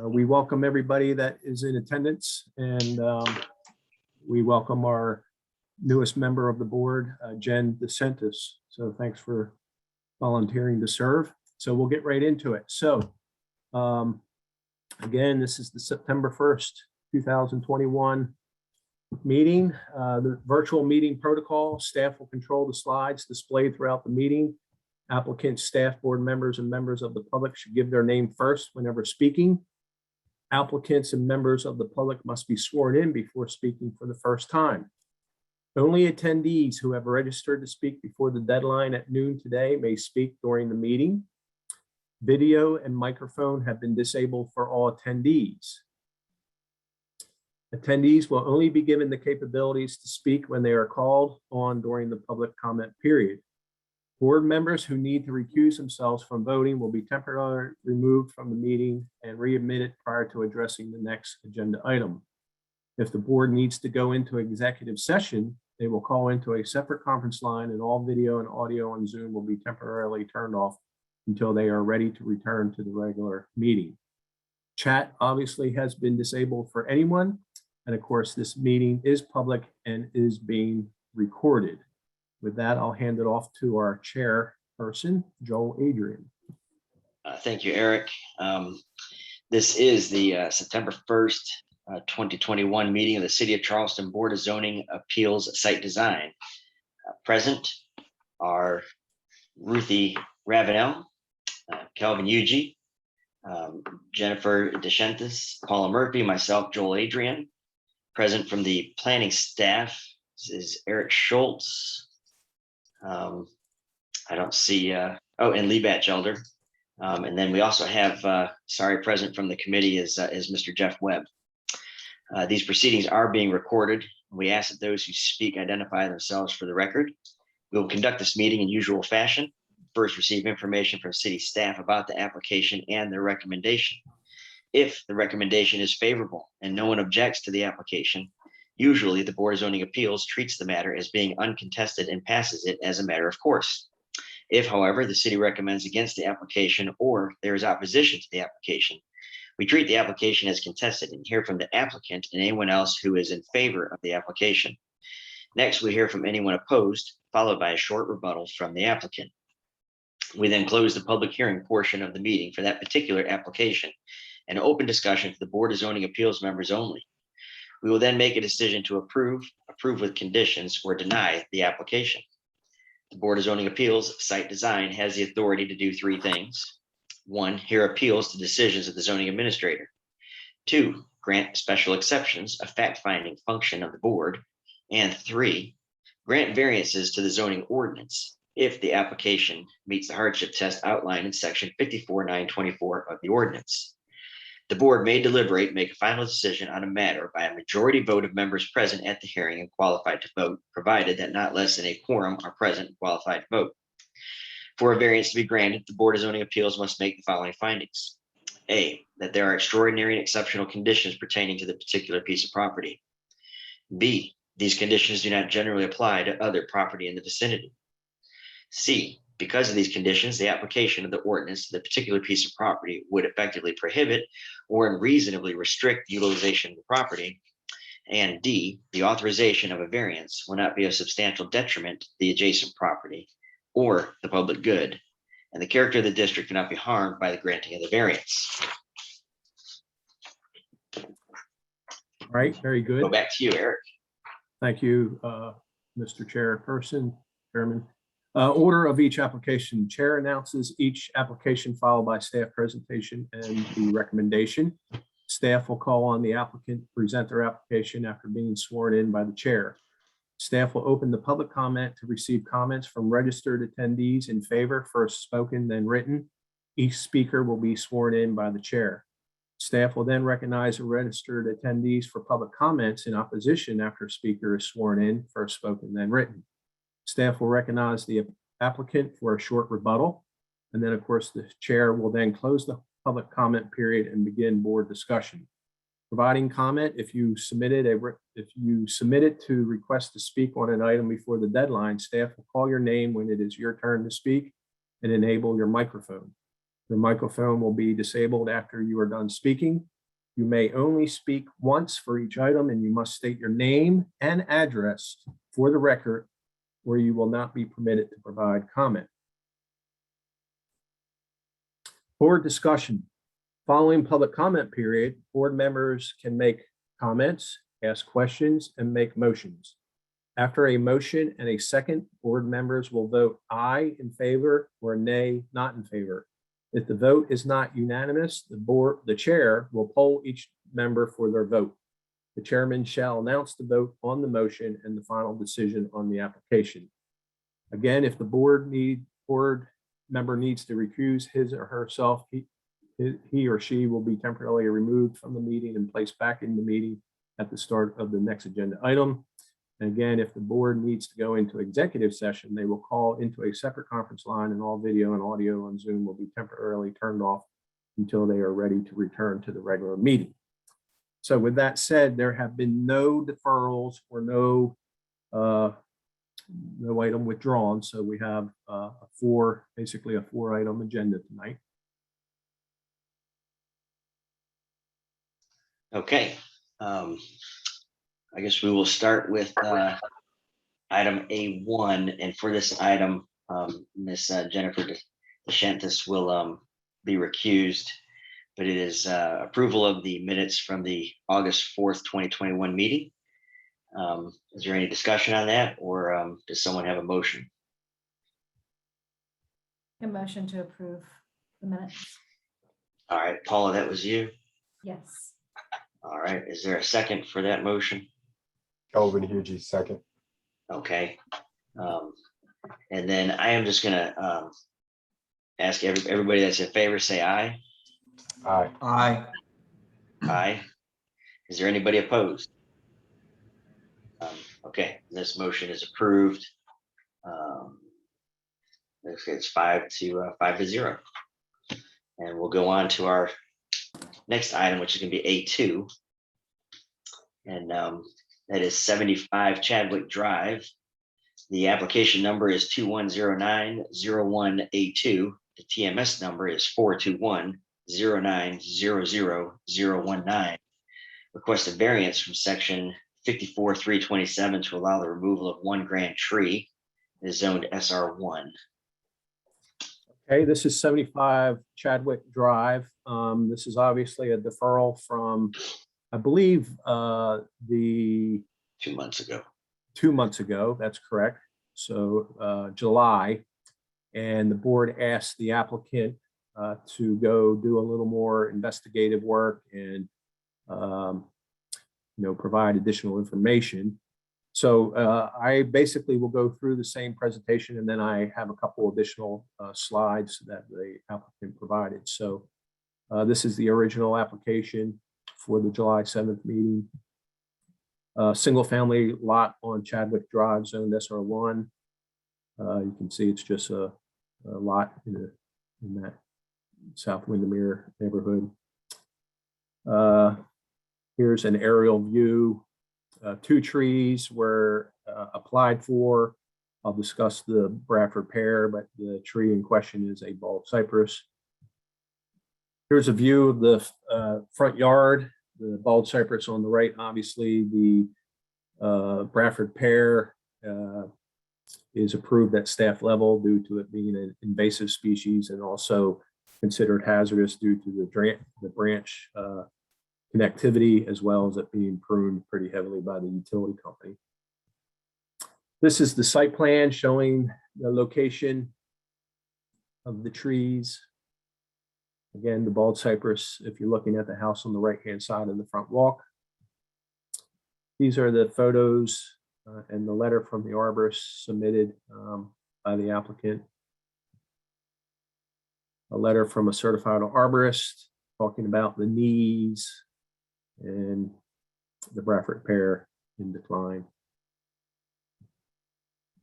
We welcome everybody that is in attendance, and we welcome our newest member of the board, Jen DeSantis. So thanks for volunteering to serve. So we'll get right into it. So again, this is the September 1st, 2021 meeting. The virtual meeting protocol. Staff will control the slides displayed throughout the meeting. Applicants, staff, board members, and members of the public should give their name first whenever speaking. Applicants and members of the public must be sworn in before speaking for the first time. Only attendees who have registered to speak before the deadline at noon today may speak during the meeting. Video and microphone have been disabled for all attendees. Attendees will only be given the capabilities to speak when they are called on during the public comment period. Board members who need to recuse themselves from voting will be temporarily removed from the meeting and readmitted prior to addressing the next agenda item. If the board needs to go into executive session, they will call into a separate conference line, and all video and audio on Zoom will be temporarily turned off until they are ready to return to the regular meeting. Chat obviously has been disabled for anyone. And of course, this meeting is public and is being recorded. With that, I'll hand it off to our chairperson, Joel Adrian. Thank you, Eric. This is the September 1st, 2021 meeting of the City of Charleston Board of Zoning Appeals Site Design. Present are Ruthie Ravenel, Kelvin Yuji, Jennifer DeSantis, Paula Murphy, myself, Joel Adrian. Present from the planning staff is Eric Schultz. I don't see, and Lee Batchelder. And then we also have, present from the committee is Mr. Jeff Webb. These proceedings are being recorded. We ask that those who speak identify themselves for the record. We will conduct this meeting in usual fashion. First, receive information from city staff about the application and their recommendation. If the recommendation is favorable and no one objects to the application, usually the Board of Zoning Appeals treats the matter as being uncontested and passes it as a matter of course. If, however, the city recommends against the application or there is opposition to the application, we treat the application as contested and hear from the applicant and anyone else who is in favor of the application. Next, we hear from anyone opposed, followed by a short rebuttal from the applicant. We then close the public hearing portion of the meeting for that particular application and open discussion for the Board of Zoning Appeals members only. We will then make a decision to approve with conditions, or deny the application. The Board of Zoning Appeals Site Design has the authority to do three things. 1, hear appeals to decisions of the zoning administrator. 2, grant special exceptions, a fact-finding function of the board. And 3, grant variances to the zoning ordinance if the application meets the hardship test outlined in section 54.924 of the ordinance. The board may deliberate and make a final decision on a matter by a majority vote of members present at the hearing and qualified to vote, provided that not less than a quorum are present and qualified to vote. For a variance to be granted, the Board of Zoning Appeals must make the following findings. A, that there are extraordinary and exceptional conditions pertaining to the particular piece of property. B, these conditions do not generally apply to other property in the vicinity. C, because of these conditions, the application of the ordinance to the particular piece of property would effectively prohibit or unreasonably restrict the utilization of the property. And D, the authorization of a variance will not be a substantial detriment to the adjacent property or the public good, and the character of the district cannot be harmed by the granting of the variance. All right, very good. Go back to you, Eric. Thank you, Mr. Chairman. Order of each application. Chair announces each application followed by staff presentation and the recommendation. Staff will call on the applicant to present their application after being sworn in by the chair. Staff will open the public comment to receive comments from registered attendees in favor, first spoken, then written. Each speaker will be sworn in by the chair. Staff will then recognize the registered attendees for public comments in opposition after a speaker is sworn in, first spoken, then written. Staff will recognize the applicant for a short rebuttal. And then, of course, the chair will then close the public comment period and begin board discussion. Providing comment, if you submitted to request to speak on an item before the deadline, staff will call your name when it is your turn to speak and enable your microphone. Your microphone will be disabled after you are done speaking. You may only speak once for each item, and you must state your name and address for the record, or you will not be permitted to provide comment. Board discussion. Following public comment period, board members can make comments, ask questions, and make motions. After a motion and a second, board members will vote aye in favor or nay not in favor. If the vote is not unanimous, the chair will poll each member for their vote. The chairman shall announce the vote on the motion and the final decision on the application. Again, if the board member needs to recuse his or herself, he or she will be temporarily removed from the meeting and placed back in the meeting at the start of the next agenda item. And again, if the board needs to go into executive session, they will call into a separate conference line, and all video and audio on Zoom will be temporarily turned off until they are ready to return to the regular meeting. So with that said, there have been no deferrals or no item withdrawn. So we have basically a 4-item agenda tonight. Okay. I guess we will start with item A1, and for this item, Ms. Jennifer DeShantis will be recused, but it is approval of the minutes from the August 4th, 2021 meeting. Is there any discussion on that, or does someone have a motion? A motion to approve the minutes. All right, Paula, that was you. Yes. All right, is there a second for that motion? Kelvin Hugie, second. Okay. And then I am just gonna ask everybody that's in favor, say aye. Aye. Aye. Aye. Is there anybody opposed? Okay, this motion is approved. It's 5-0. And we'll go on to our next item, which is going to be A2. And that is 75 Chadwick Drive. The application number is 210901A2. The TMS number is 421-0900-019. Request a variance from section 54.327 to allow the removal of one grand tree. It is zoned SR1. Okay, this is 75 Chadwick Drive. This is obviously a deferral from, I believe, the 2 months ago. 2 months ago. That's correct. So July, and the board asked the applicant to go do a little more investigative work and provide additional information. So I basically will go through the same presentation, and then I have a couple additional slides that the applicant provided. So this is the original application for the July 7th meeting. Single family lot on Chadwick Drive, zoned SR1. You can see it's just a lot in that South Windermere neighborhood. Here's an aerial view. 2 trees were applied for. I'll discuss the Bradford pear, but the tree in question is a bald cypress. Here's a view of the front yard. The bald cypress on the right, obviously. The Bradford pear is approved at staff level due to it being an invasive species and also considered hazardous due to the branch connectivity, as well as it being pruned pretty heavily by the utility company. This is the site plan showing the location of the trees. Again, the bald cypress, if you're looking at the house on the right-hand side of the front walk. These are the photos and the letter from the arborist submitted by the applicant. A letter from a certified arborist talking about the knees and the Bradford pear in decline.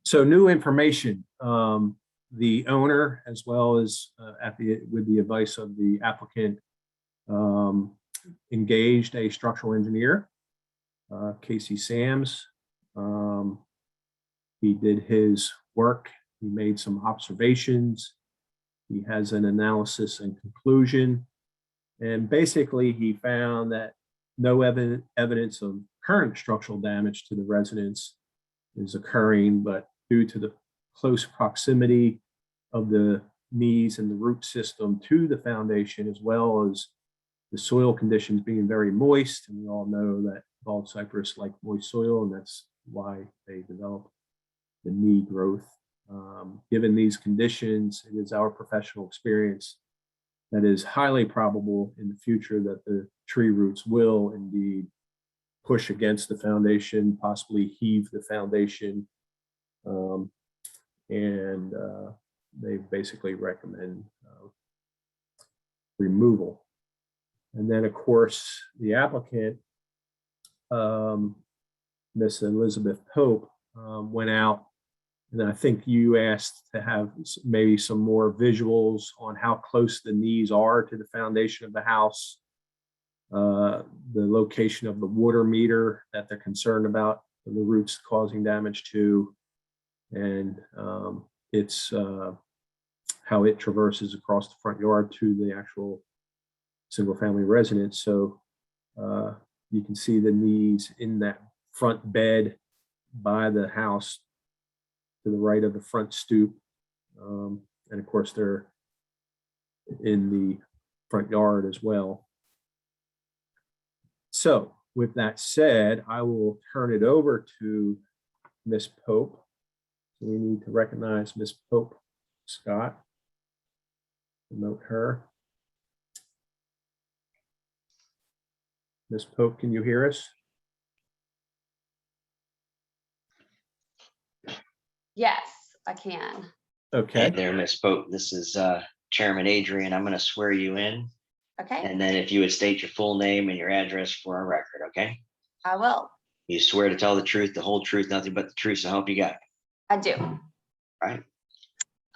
So new information, the owner, as well as with the advice of the applicant, engaged a structural engineer, Casey Sams. He did his work. He made some observations. He has an analysis and conclusion. And basically, he found that no evidence of current structural damage to the residence is occurring, but due to the close proximity of the knees and the root system to the foundation, as well as the soil conditions being very moist, and we all know that bald cypress like moist soil, and that's why they develop the knee growth. Given these conditions, it is our professional experience that is highly probable in the future that the tree roots will indeed push against the foundation, possibly heave the foundation, and they basically recommend removal. And then, of course, the applicant, Miss Elizabeth Pope, went out, and I think you asked to have maybe some more visuals on how close the knees are to the foundation of the house, the location of the water meter that they're concerned about, the roots causing damage to, and it's how it traverses across the front yard to the actual single family residence. So you can see the knees in that front bed by the house to the right of the front stoop. And of course, they're in the front yard as well. So with that said, I will turn it over to Miss Pope. So we need to recognize Miss Pope Scott. Promote her. Miss Pope, can you hear us? Yes, I can. Hey Okay. there, Ms. Pope. This is Chairman Adrian. I'm going to swear you in. Okay, And then if you would state your full name and your address for our record, okay? I will. You swear to tell the truth, the whole truth, nothing but the truth, so help you God. I do. Right.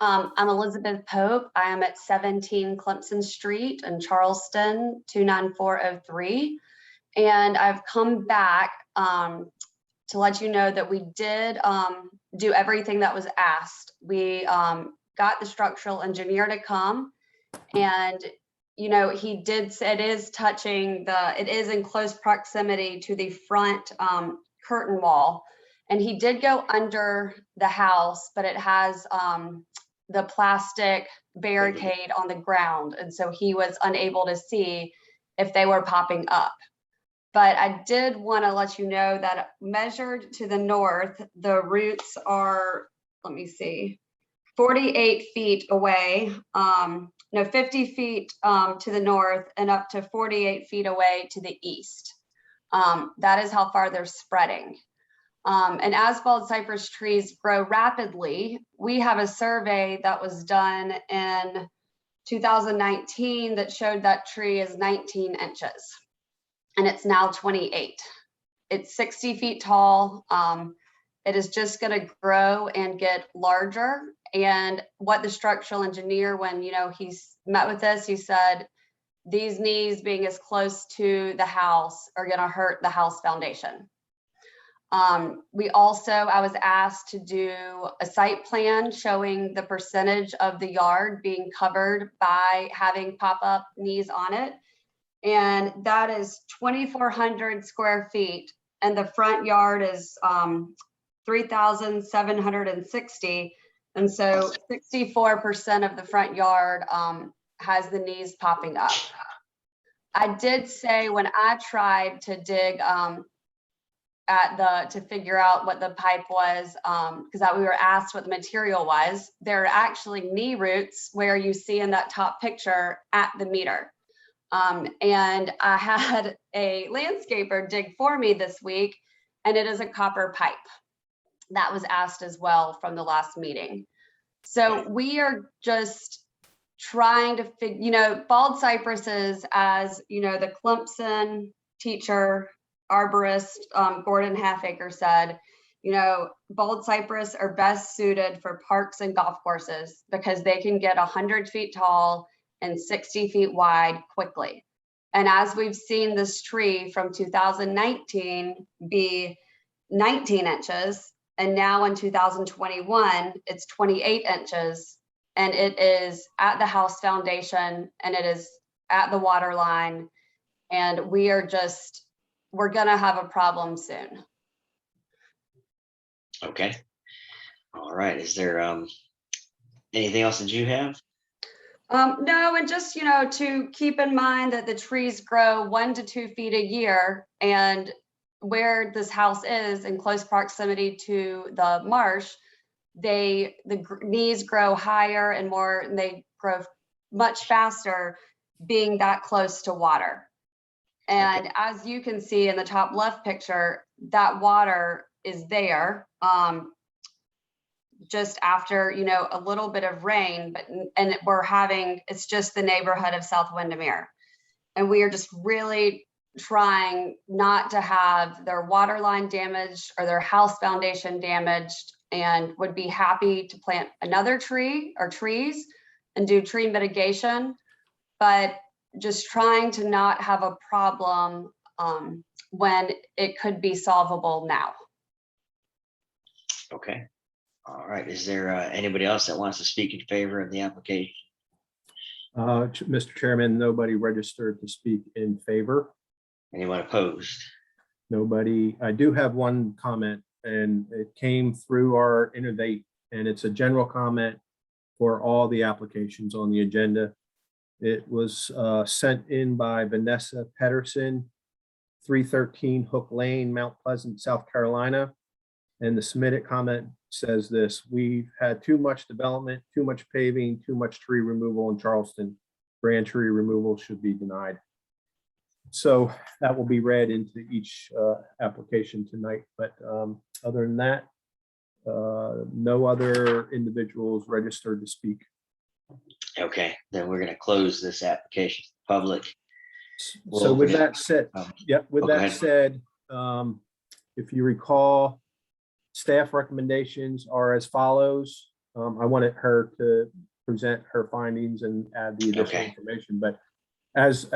I'm Elizabeth Pope. I am at 17 Clemson Street in Charleston, 29403. And I've come back to let you know that we did do everything that was asked. We got the structural engineer to come, and you know, he did say it is in close proximity to the front curtain wall. And he did go under the house, but it has the plastic barricade on the ground. And so he was unable to see if they were popping up. But I did want to let you know that measured to the north, the roots are, let me see, 48 feet away, 50 feet to the north and up to 48 feet away to the east. That is how far they're spreading. And as bald cypress trees grow rapidly, we have a survey that was done in 2019 that showed that tree is 19 inches and it's now 28. It's 60 feet tall. It is just going to grow and get larger. And what the structural engineer, when he's met with us, he said these knees being as close to the house are going to hurt the house foundation. I was asked to do a site plan showing the percentage of the yard being covered by having pop-up knees on it. And that is 2,400 square feet. And the front yard is 3,760. And so 64% of the front yard has the knees popping up. I did say when I tried to dig to figure out what the pipe was, because we were asked what the material was, there are actually knee roots where you see in that top picture at the meter. And I had a landscaper dig for me this week, and it is a copper pipe. That was asked as well from the last meeting. So we are just trying to figure, bald cypresses, as the Clemson teacher, arborist, Gordon Halfacre said, bald cypress are best suited for parks and golf courses because they can get 100 feet tall and 60 feet wide quickly. And as we've seen this tree from 2019 be 19 inches, and now in 2021, it's 28 inches, and it is at the house foundation and it is at the water line. And we're gonna have a problem soon. Okay. All right. Is there anything else that you have? No, and just, to keep in mind that the trees grow 1 to 2 feet a year, and where this house is in close proximity to the marsh, the knees grow higher and more, and they grow much faster being that close to water. And as you can see in the top left picture, that water is there. Just after, a little bit of rain, and it's just the neighborhood of South Windermere. And we are just really trying not to have their water line damaged or their house foundation damaged, and would be happy to plant another tree or trees and do tree mitigation, but just trying to not have a problem when it could be solvable now. Okay. All right. Is there anybody else that wants to speak in favor of the application? Mr. Chairman, nobody registered to speak in favor. Anyone opposed? Nobody. I do have one comment, and it came through our Innovate, and it's a general comment for all the applications on the agenda. It was sent in by Vanessa Pedersen, 313 Hook Lane, Mount Pleasant, South Carolina. And the submitted comment says this: we've had too much development, too much paving, too much tree removal in Charleston. Grand tree removal should be denied. So that will be read into each application tonight. But other than that, no other individuals registered to speak. Okay, then we're going to close this application to the public. So with that said, with go that ahead. said, if you recall, staff recommendations are as follows. I wanted her to present her findings and add the additional information, but as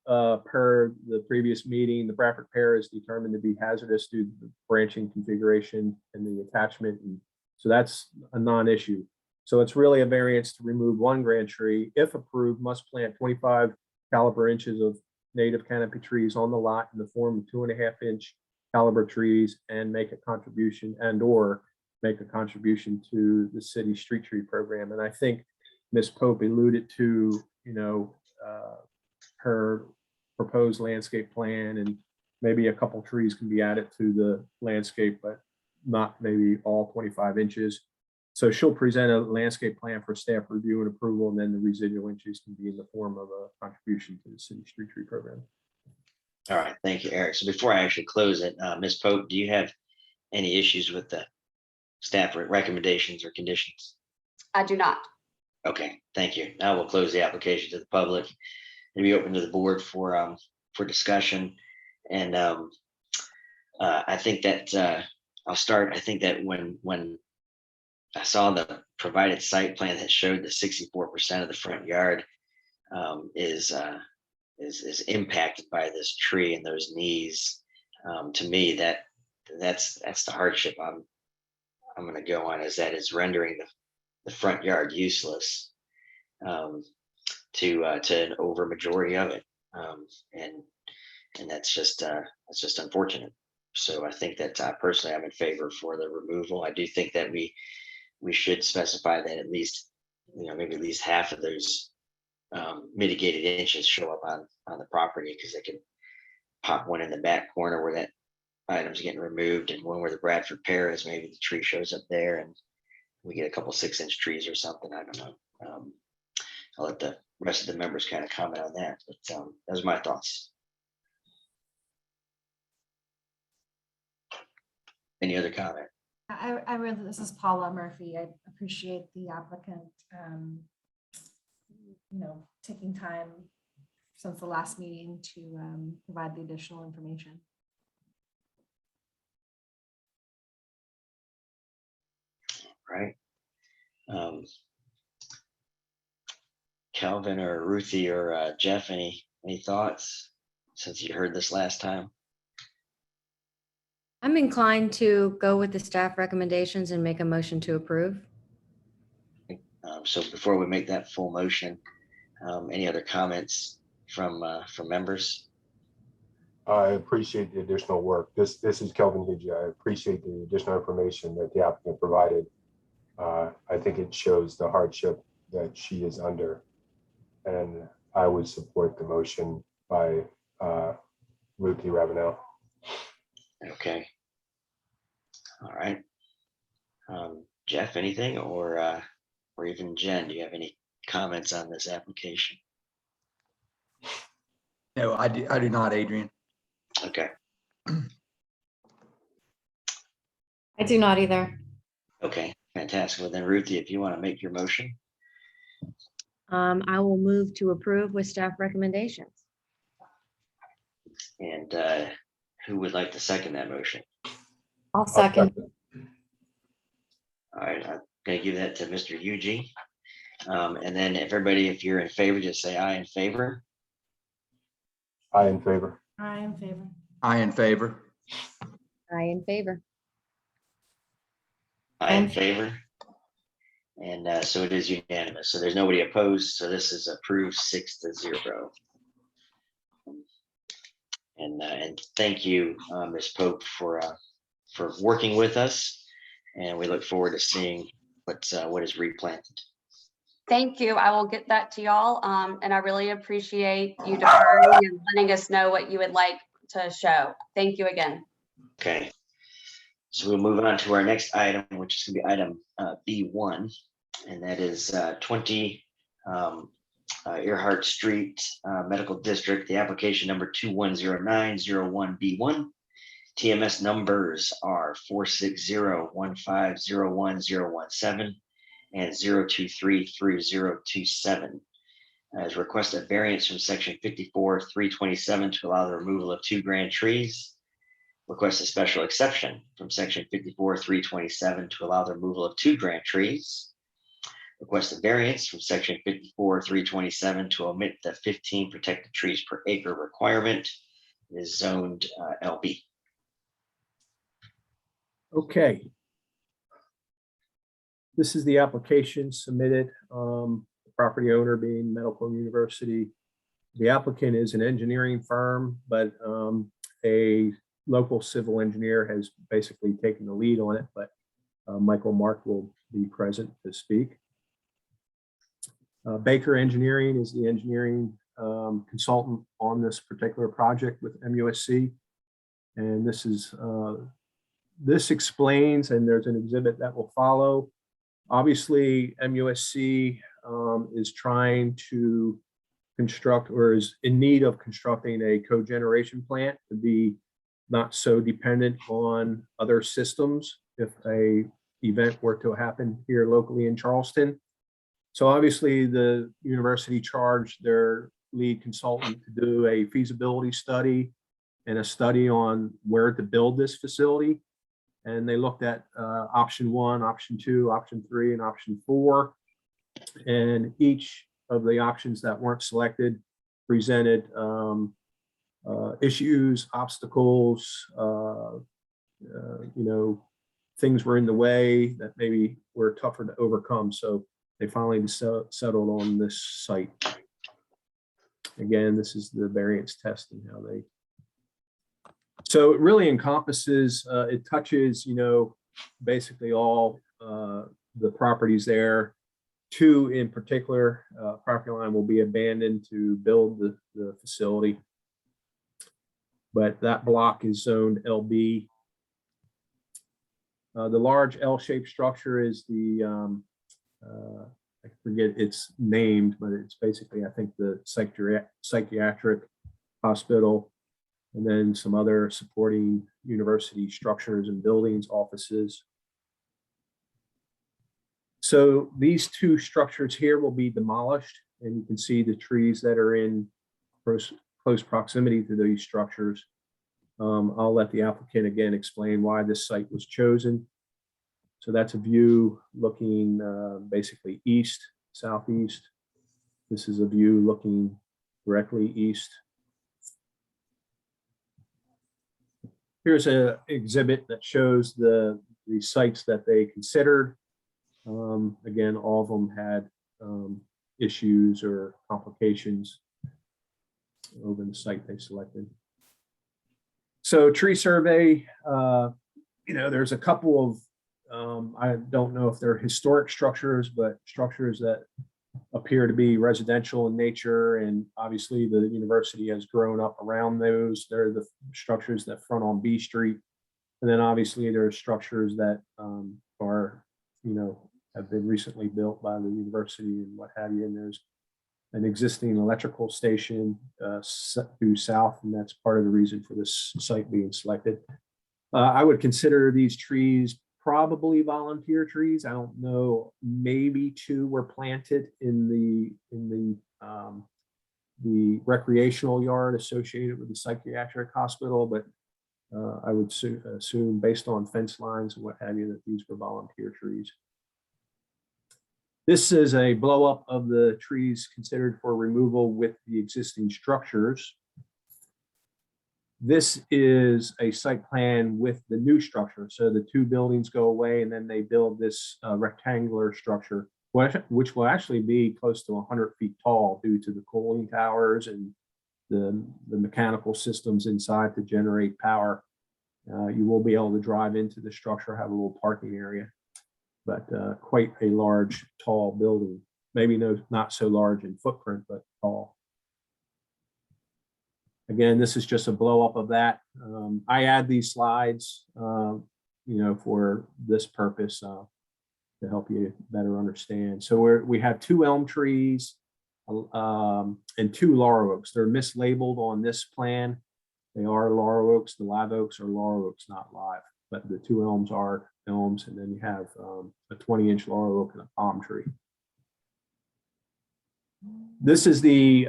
per the previous meeting, the Bradford Pear is determined to be hazardous due to the branching configuration and the attachment. And so that's a non-issue. So it's really a variance to remove one grand tree. If approved, must plant 25 caliber inches of native canopy trees on the lot in the form of 2.5-inch caliber trees, and make a contribution or make a contribution to the city street tree program. And I think Ms. Pope alluded to, her proposed landscape plan, and maybe a couple trees can be added to the landscape, but not maybe all 25 inches. So she'll present a landscape plan for staff review and approval, and then the residual inches can be in the form of a contribution to the city street tree program. All right, thank you, Eric. So before I actually close it, Ms. Pope, do you have any issues with the staff recommendations or conditions? I do not. Okay, thank you. Now we'll close the application to the public and be open to the board for discussion. And I think that I'll start. I think that when I saw the provided site plan that showed the 64% of the front yard is impacted by this tree and those knees, to me that's the hardship I'm going to go on, is that it's rendering the front yard useless to an over majority of it, and that's just unfortunate. So I think that personally I'm in favor for the removal. I do think that we should specify that at least, maybe at least half of those mitigated inches show up on the property, because they can pop one in the back corner where that item's getting removed, and one where the Bradford Pear is, maybe the tree shows up there and we get a couple 6-inch trees or something. I don't know. I'll let the rest of the members kind of comment on that, but those are my thoughts. Any other comment? This is Paula Murphy. I appreciate the applicant, taking time since the last meeting to provide the additional information. Right. Calvin or Ruthie or Jeff, any thoughts since you heard this last time? I'm inclined to go with the staff recommendations and make a motion to approve. So before we make that full motion, any other comments from members? I appreciate the additional work. This is Kelvin Hughes. I appreciate the additional information that the applicant provided. I think it shows the hardship that she is under. And I would support the motion by Ruthie Ravenel. Okay. All right. Jeff, anything, or even Jen, do you have any comments on this application? No, I do not, Adrian. Okay. I do not either. Okay, fantastic. Well, then Ruthie, if you want to make your motion. I will move to approve with staff recommendations. And who would like to second that motion? I'll second. All right, I'm going to give that to Mr. Eugene. And then everybody, if you're in favor, just say aye in favor. I in favor. I am in favor. I in favor. I in favor. Aye in favor. And so it is unanimous. So there's nobody opposed. So this is approved 6-0. And thank you, Ms. Pope, for working with us. And we look forward to seeing what is replanted. Thank you. I will get that to y'all. And I really appreciate you deferring and letting us know what you would like to show. Thank you again. Okay. So we'll move on to our next item, which is going to be item B1, and that is 20 Earhart Street Medical District, the application number 210901B1. TMS numbers are 46015011017 and 0233027. As requested a variance from section 54-327 to allow the removal of 2 grand trees. Request a special exception from section 54-327 to allow the removal of 2 grand trees. Request a variance from section 54-327 to omit the 15 protected trees per acre requirement. It is zoned LB. Okay. This is the application submitted, the property owner being Medical University. The applicant is an engineering firm, but a local civil engineer has basically taken the lead on it, but Michael Mark will be present to speak. Baker Engineering is the engineering consultant on this particular project with MUSC. And this explains, and there's an exhibit that will follow. Obviously, MUSC is trying to construct, or is in need of constructing, a cogeneration plant to be not so dependent on other systems if a event were to happen here locally in Charleston. So obviously the university charged their lead consultant to do a feasibility study and a study on where to build this facility. And they looked at option 1, option 2, option 3, and option 4. And each of the options that weren't selected presented issues, obstacles, things were in the way that maybe were tougher to overcome. So they finally settled on this site. Again, this is the variance test and how they. So it really encompasses, it touches, basically all the properties there. 2 in particular, property line will be abandoned to build the facility. But that block is zoned LB. The large L-shaped structure is the, I forget its named, but it's basically, I think, the psychiatric hospital, and then some other supporting university structures and buildings, offices. So these 2 structures here will be demolished, and you can see the trees that are in close proximity to these structures. I'll let the applicant again explain why this site was chosen. So that's a view looking basically east, southeast. This is a view looking directly east. Here's an exhibit that shows the sites that they considered. Again, all of them had issues or complications over the site they selected. So tree survey, there's a couple of, I don't know if they're historic structures, but structures that appear to be residential in nature. And obviously the university has grown up around those. They're the structures that front on B Street. And then obviously there are structures that are, have been recently built by the university and what have you. And there's an existing electrical station due south, and that's part of the reason for this site being selected. I would consider these trees probably volunteer trees. I don't know, maybe 2 were planted in the recreational yard associated with the psychiatric hospital, but I would assume based on fence lines and what have you, that these were volunteer trees. This is a blow up of the trees considered for removal with the existing structures. This is a site plan with the new structure. So the 2 buildings go away and then they build this rectangular structure, which will actually be close to 100 feet tall due to the cooling towers and the mechanical systems inside to generate power. You will be able to drive into the structure, have a little parking area, but quite a large, tall building. Maybe not so large in footprint, but tall. Again, this is just a blow up of that. I add these slides, for this purpose to help you better understand. So we have 2 elm trees and 2 laurel oaks. They're mislabeled on this plan. They are laurel oaks. The live oaks are laurel oaks, not live, but the 2 elms are elms. And then you have a 20-inch laurel oak and a palm tree. This is the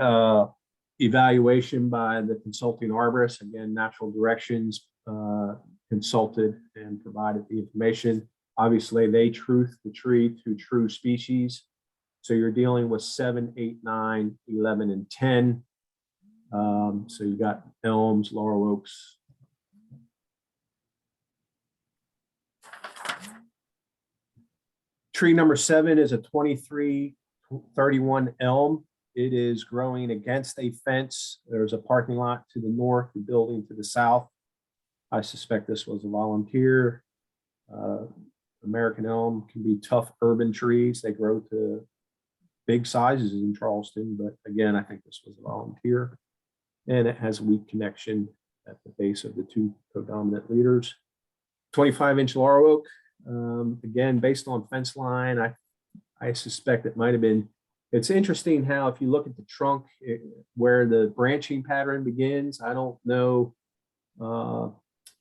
evaluation by the consulting arborist. Again, Natural Directions consulted and provided the information. Obviously, they truth the tree to true species. So you're dealing with 7, 8, 9, 11, and 10. So you got elms, laurel oaks. Tree number 7 is a 2331 elm. It is growing against a fence. There's a parking lot to the north, the building to the south. I suspect this was a volunteer. American elm can be tough urban trees. They grow to big sizes in Charleston, but again, I think this was a volunteer. And it has a weak connection at the base of the 2 codominant leaders. 25-inch laurel oak. Again, based on fence line, I suspect it might have been. It's interesting how if you look at the trunk where the branching pattern begins, I don't know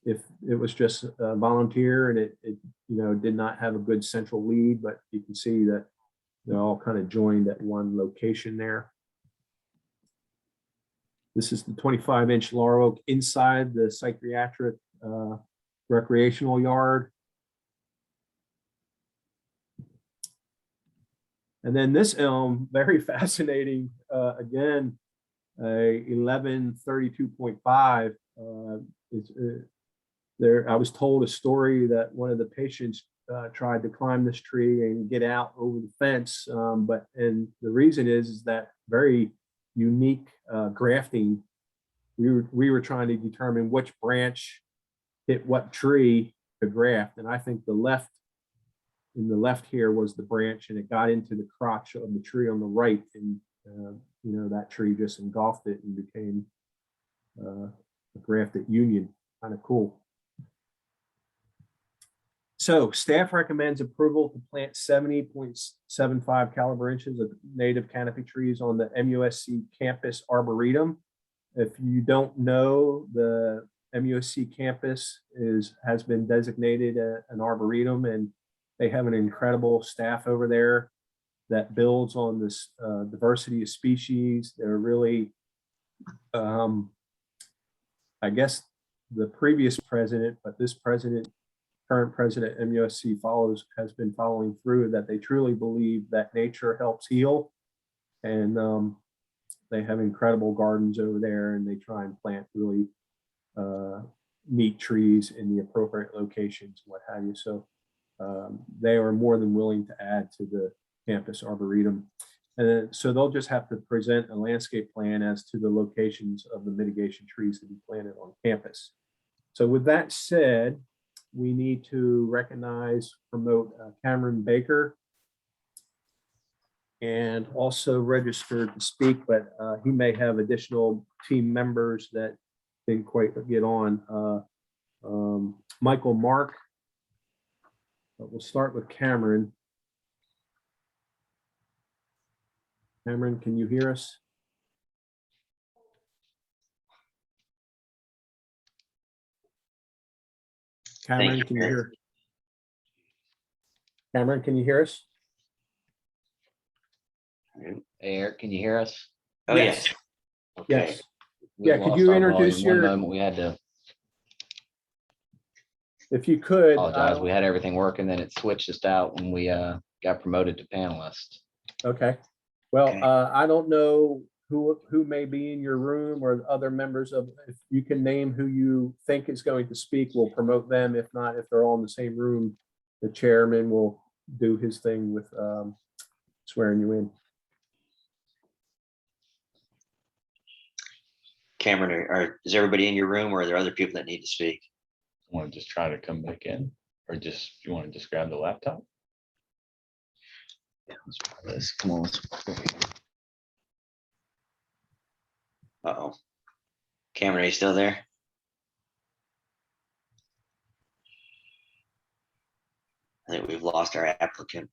if it was just a volunteer and it did not have a good central lead, but you can see that they're all kind of joined at one location there. This is the 25-inch laurel oak inside the psychiatric recreational yard. And then this elm, very fascinating, again, a 1132.5. I was told a story that one of the patients tried to climb this tree and get out over the fence. And the reason is that very unique grafting. We were trying to determine which branch hit what tree to graft. And I think in the left here was the branch, and it got into the crotch of the tree on the right, and that tree just engulfed it and became a grafted union. Kind of cool. So staff recommends approval to plant 70.75 caliber inches of native canopy trees on the MUSC campus arboretum. If you don't know, the MUSC campus has been designated an arboretum, and they have an incredible staff over there that builds on this diversity of species. They're really, I guess, the previous president, but this president, current president MUSC has been following through that they truly believe that nature helps heal. And they have incredible gardens over there, and they try and plant really neat trees in the appropriate locations, what have you. So they are more than willing to add to the campus arboretum. And so they'll just have to present a landscape plan as to the locations of the mitigation trees to be planted on campus. So with that said, we need to recognize, promote Cameron Baker, and also registered to speak, but he may have additional team members that didn't quite get on. Michael Mark. But we'll start with Cameron. Cameron, can you hear us? Cameron, can you hear? Cameron, can you hear us? Hey, Eric, can you hear us? Oh, yes. Okay. Yes. We Yeah, could lost you our introduce volume. One your- moment we had to If you could. apologize. We had everything working, then it switched us out when we got promoted to panelist. Okay. Well, Okay. I don't know who may be in your room or other members of, if you can name who you think is going to speak, we'll promote them. If not, if they're all in the same room, the chairman will do his thing with swearing you in. Cameron, is everybody in your room, or are there other people that need to speak? Want to just try to come back in, or just, you want to just grab the laptop? Yeah, let's try this. Come on. Uh-oh. Cameron, are you still there? I think we've lost our applicant.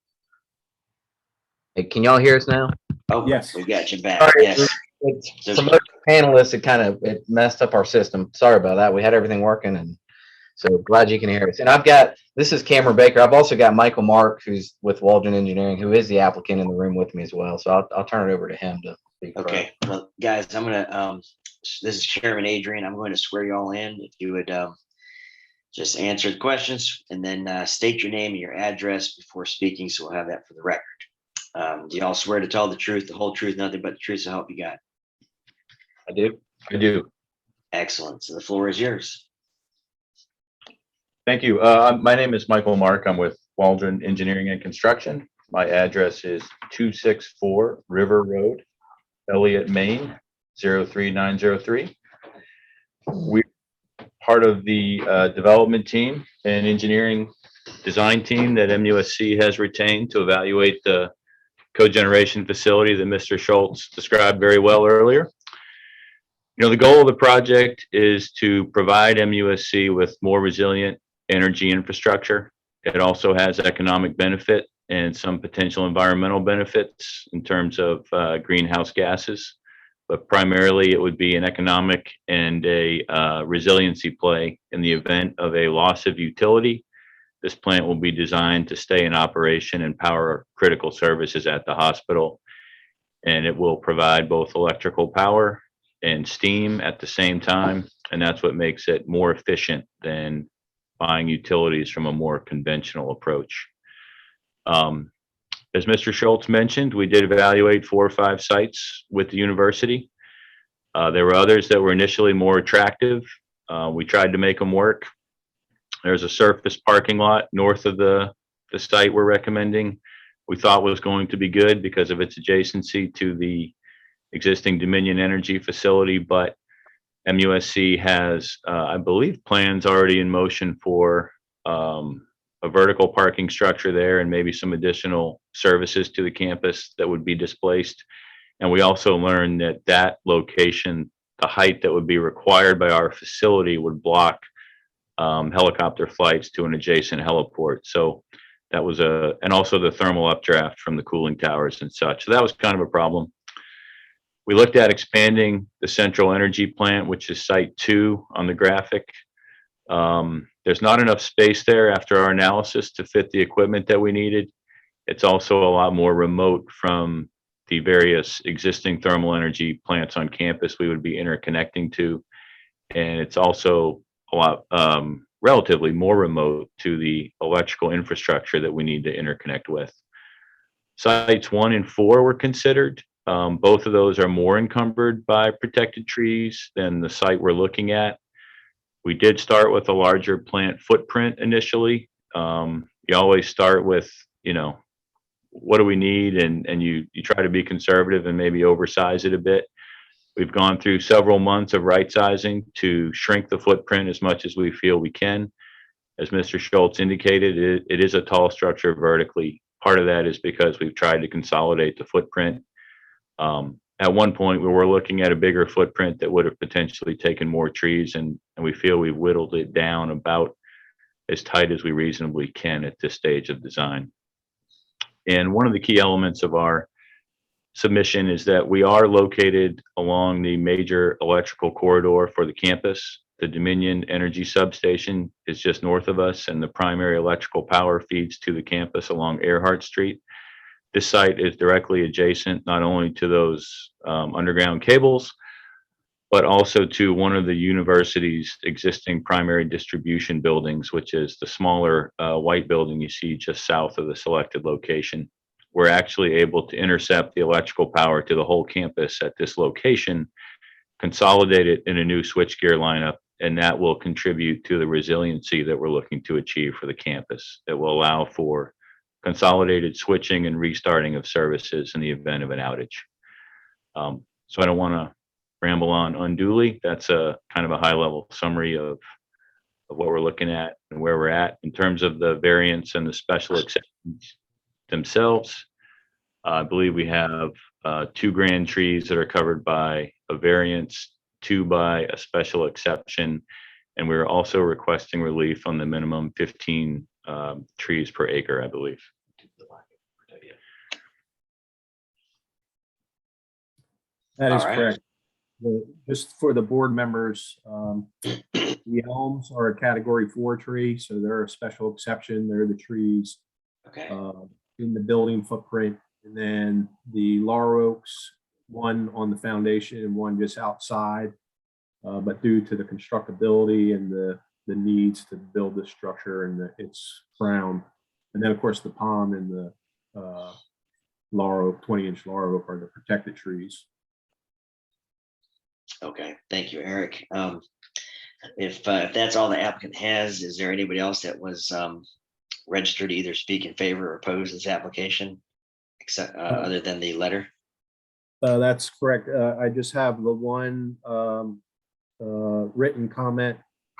Hey, can y'all hear us now? Oh, Yes. we got you back. Sorry, Yes. It's There's- promoted panelists. It messed up our system. Sorry about that. We had everything working, and so glad you can hear us. And this is Cameron Baker. I've also got Michael Mark, who's with Waldron Engineering, who is the applicant in the room with me as well. So I'll turn it over to him to speak. Okay, well, guys, I'm gonna, this is Chairman Adrian. I'm going to swear you all in. If you would just answer the questions and then state your name and your address before speaking, so we'll have that for the record. Do you all swear to tell the truth, the whole truth, nothing but the truth, so help you God? I do. I do. Excellent. So the floor is yours. Thank you. My name is Michael Mark. I'm with Waldron Engineering and Construction. My address is 264 River Road, Elliott, Maine, 03903. We're part of the development team and engineering design team that MUSC has retained to evaluate the cogeneration facility that Mr. Schultz described very well earlier. You know, the goal of the project is to provide MUSC with more resilient energy infrastructure. It also has economic benefit and some potential environmental benefits in terms of greenhouse gases, but primarily it would be an economic and a resiliency play in the event of a loss of utility. This plant will be designed to stay in operation and power critical services at the hospital, and it will provide both electrical power and steam at the same time, and that's what makes it more efficient than buying utilities from a more conventional approach. As Mr. Schultz mentioned, we did evaluate 4 or 5 sites with the university. There were others that were initially more attractive. We tried to make them work. There's a surface parking lot north of the site we're recommending. We thought was going to be good because of its adjacency to the existing Dominion Energy facility, but MUSC has, I believe, plans already in motion for a vertical parking structure there and maybe some additional services to the campus that would be displaced. And we also learned that that location, the height that would be required by our facility would block helicopter flights to an adjacent heliport. So that was and also the thermal updraft from the cooling towers and such. So that was kind of a problem. We looked at expanding the central energy plant, which is site 2 on the graphic. There's not enough space there after our analysis to fit the equipment that we needed. It's also a lot more remote from the various existing thermal energy plants on campus we would be interconnecting to. And it's also a lot relatively more remote to the electrical infrastructure that we need to interconnect with. Sites 1 and 4 were considered. Both of those are more encumbered by protected trees than the site we're looking at. We did start with a larger plant footprint initially. you always start with, you know, what do we need? And you try to be conservative and maybe oversize it a bit. We've gone through several months of right sizing to shrink the footprint as much as we feel we can. As Mr. Schultz indicated, it is a tall structure vertically. Part of that is because we've tried to consolidate the footprint. At one point, we were looking at a bigger footprint that would have potentially taken more trees, and we feel we've whittled it down about as tight as we reasonably can at this stage of design. And one of the key elements of our submission is that we are located along the major electrical corridor for the campus. The Dominion Energy Substation is just north of us, and the primary electrical power feeds to the campus along Earhart Street. This site is directly adjacent not only to those underground cables, but also to one of the university's existing primary distribution buildings, which is the smaller white building you see just south of the selected location. We're actually able to intercept the electrical power to the whole campus at this location, consolidate it in a new switchgear lineup, and that will contribute to the resiliency that we're looking to achieve for the campus. It will allow for consolidated switching and restarting of services in the event of an outage. So I don't want to ramble on unduly. That's a kind of a high level summary of what we're looking at and where we're at in terms of the variance and the special exceptions themselves. I believe we have 2 grand trees that are covered by a variance, 2 by a special exception, and we're also requesting relief on the minimum 15 trees per acre, I believe. That is All right. correct. Just for the board members, the elms are a category 4 tree, so they're a special exception. They're the trees Okay. in the building footprint. And then the laurel oaks, one on the foundation and one just outside. But due to the constructability and the needs to build the structure and its crown. And then of course the palm and the laurel, 20-inch laurel oak are the protected trees. Okay, thank you, Eric. If that's all the applicant has, is there anybody else that was registered to either speak in favor or oppose this application, except other than the letter? That's correct. I just have the one written comment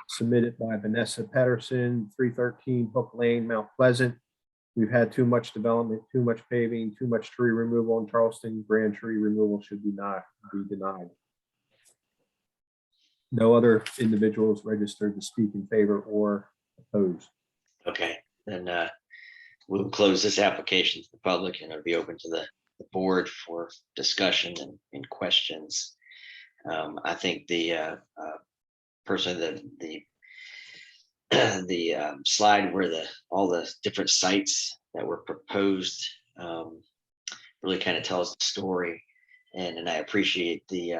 submitted by Vanessa Pedersen, 313 Hook Lane, Mount Pleasant. We've had too much development, too much paving, too much tree removal in Charleston. Grand tree removal should be denied. No other individuals registered to speak in favor or oppose. Okay, then we'll close this application to the public, and it'll be open to the board for discussion and questions. I think the the slide where all the different sites that were proposed really kind of tells the story, and I appreciate the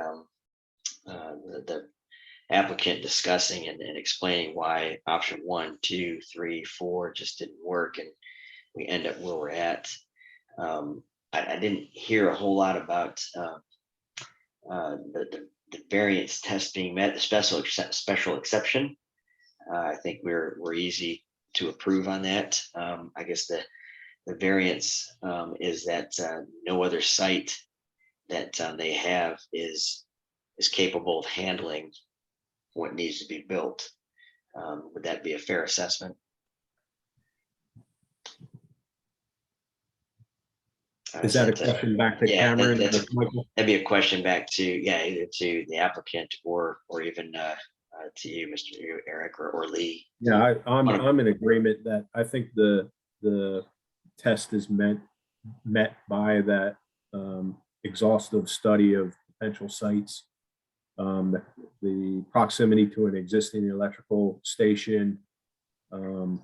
applicant discussing and explaining why option 1, 2, 3, 4 just didn't work, and we end up where we're at. I didn't hear a whole lot about the variance test being met, the special exception. I think we're easy to approve on that. I guess the variance is that no other site that they have is capable of handling what needs to be built. Would that be a fair assessment? Is that a question back to Yeah, Cameron? that'd Michael? be a question back to, either to the applicant or even to you, Mr. Eric or Lee. Yeah, I'm in agreement that I think the test is met by that exhaustive study of potential sites, the proximity to an existing electrical station, and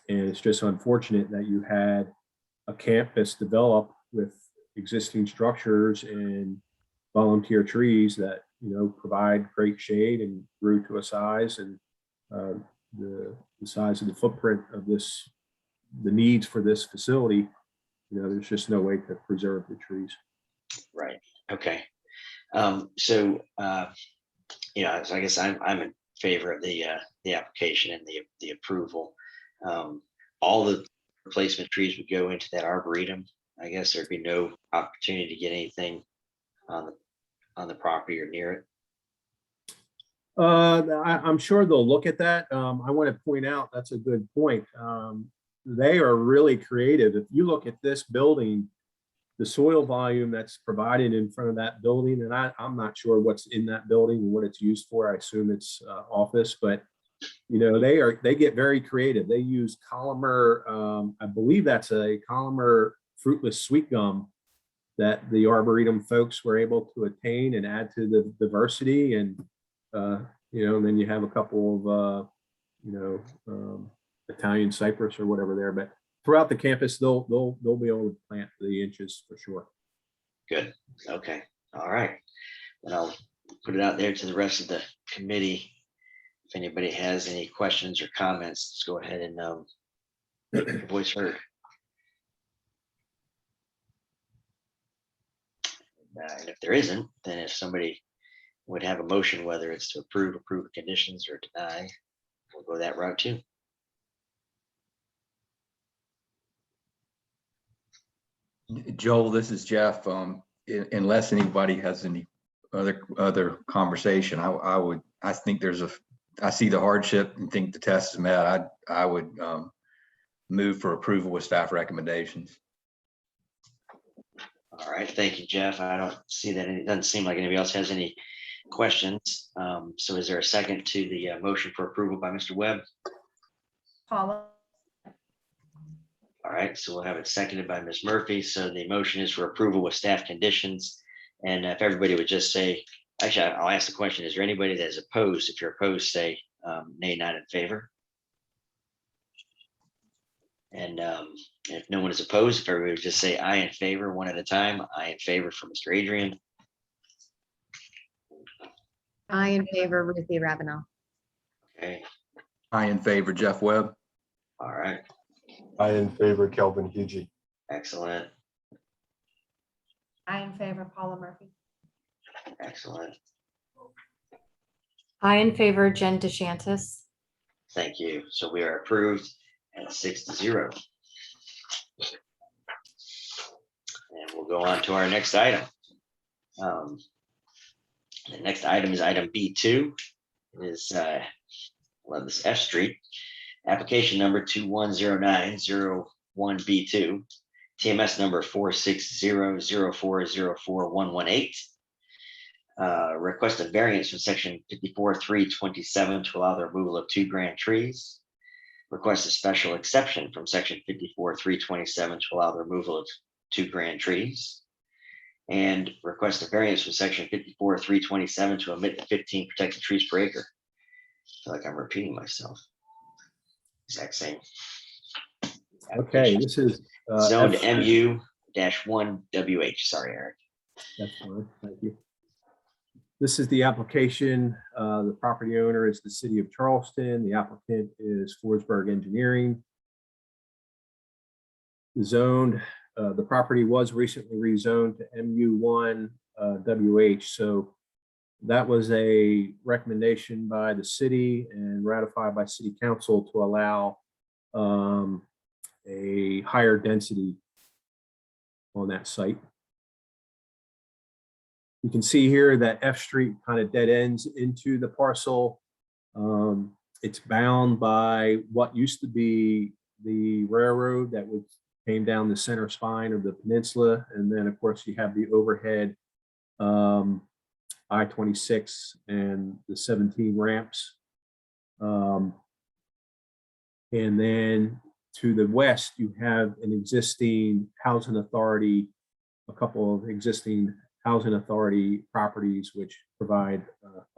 it's just unfortunate that you had a campus develop with existing structures and volunteer trees that provide great shade and grew to a size, and the size of the footprint of this, the needs for this facility, there's just no way to preserve the trees. Right. Okay. So I guess I'm in favor of the application and the approval. All the replacement trees would go into that arboretum. I guess there'd be no opportunity to get anything on the property or near it. I'm sure they'll look at that. I want to point out, that's a good point. They are really creative. If you look at this building, the soil volume that's provided in front of that building, and I'm not sure what's in that building and what it's used for. I assume it's office, but you know, they get very creative. They use Colomer, I believe that's a Colomer fruitless sweet gum that the Arboretum folks were able to attain and add to the diversity. And, you know, and then you have a couple of, you know, Italian cypress or whatever there, but throughout the campus, they'll be able to plant the inches for sure. Good. Okay. All right. And I'll put it out there to the rest of the committee. If anybody has any questions or comments, let's go ahead and make your voice heard. And if there isn't, then if somebody would have a motion, whether it's to approve the conditions or deny, we'll go that route too. Joel, this is Jeff. Unless anybody has any other conversation, I think I see the hardship and think the test is met. I would move for approval with staff recommendations. All right, thank you, Jeff. I don't see that. It doesn't seem like anybody else has any questions. So is there a second to the motion for approval by Mr. Webb? Paula, All right, so we'll have it seconded by Ms. Murphy. So the motion is for approval with staff conditions. And if everybody would just say, actually, I'll ask the question, is there anybody that is opposed? If you're opposed, say nay, not in favor. And if no one is opposed, if everybody would just say aye in favor one at a time. Aye in favor for Mr. Adrian. I in favor, Ruthie Ravenel. Okay, I in favor, Jeff Webb. all right, I in favor, Kelvin Hugie. excellent, I in favor, Paula Murphy. excellent. I in favor, Jen DeShantis. Thank you. So we are approved at 6-0. And we'll go on to our next item. The next item is item B2. It is this F Street, application number 210901B2, TMS number 46004041118. Request a variance from section 54.327 to allow the removal of 2 grand trees. Request a special exception from section 54.327 to allow the removal of 2 grand trees. And request a variance from section 54.327 to omit the 15 protected trees per acre. I feel like I'm repeating myself. Exact same. Okay, this is Zoned F Street. MU-1WH. Sorry, Eric. That's fine, thank you. This is the application. The property owner is the city of Charleston. The applicant is Forsberg Engineering. The property was recently rezoned to MU1 WH. So that was a recommendation by the city and ratified by city council to allow a higher density on that site. You can see here that F Street kind of dead ends into the parcel. It's bound by what used to be the railroad that came down the center spine of the peninsula. And then of course you have the overhead I-26 and the 17 ramps. And then to the west, you have an existing housing authority, a couple of existing housing authority properties which provide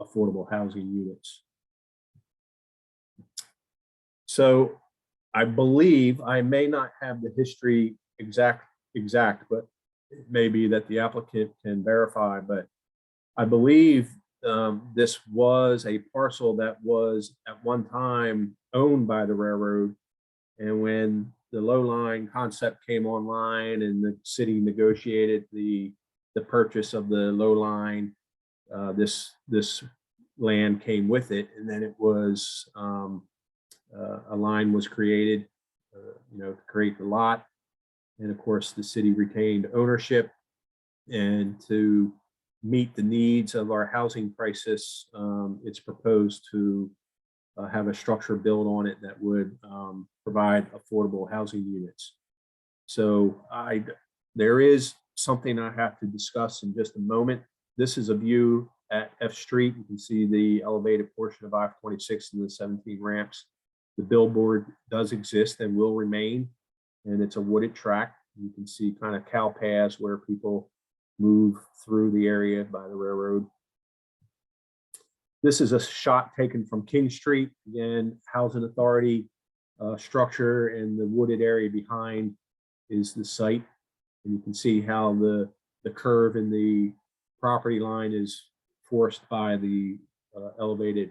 affordable housing units. So I believe, I may not have the history exact, but it may be that the applicant can verify, but I believe this was a parcel that was at one time owned by the railroad. And when the low line concept came online and the city negotiated the purchase of the low line, this land came with it. And then it was, a line was created to create the lot. And of course, the city retained ownership. And to meet the needs of our housing crisis, it's proposed to have a structure built on it that would provide affordable housing units. So there is something I have to discuss in just a moment. This is a view at F Street. You can see the elevated portion of I-26 and the 17 ramps. The billboard does exist and will remain, and it's a wooded track. You can see kind of cow paths where people move through the area by the railroad. This is a shot taken from King Street. Again, Housing Authority structure, and the wooded area behind is the site. And you can see how the curve in the property line is forced by the elevated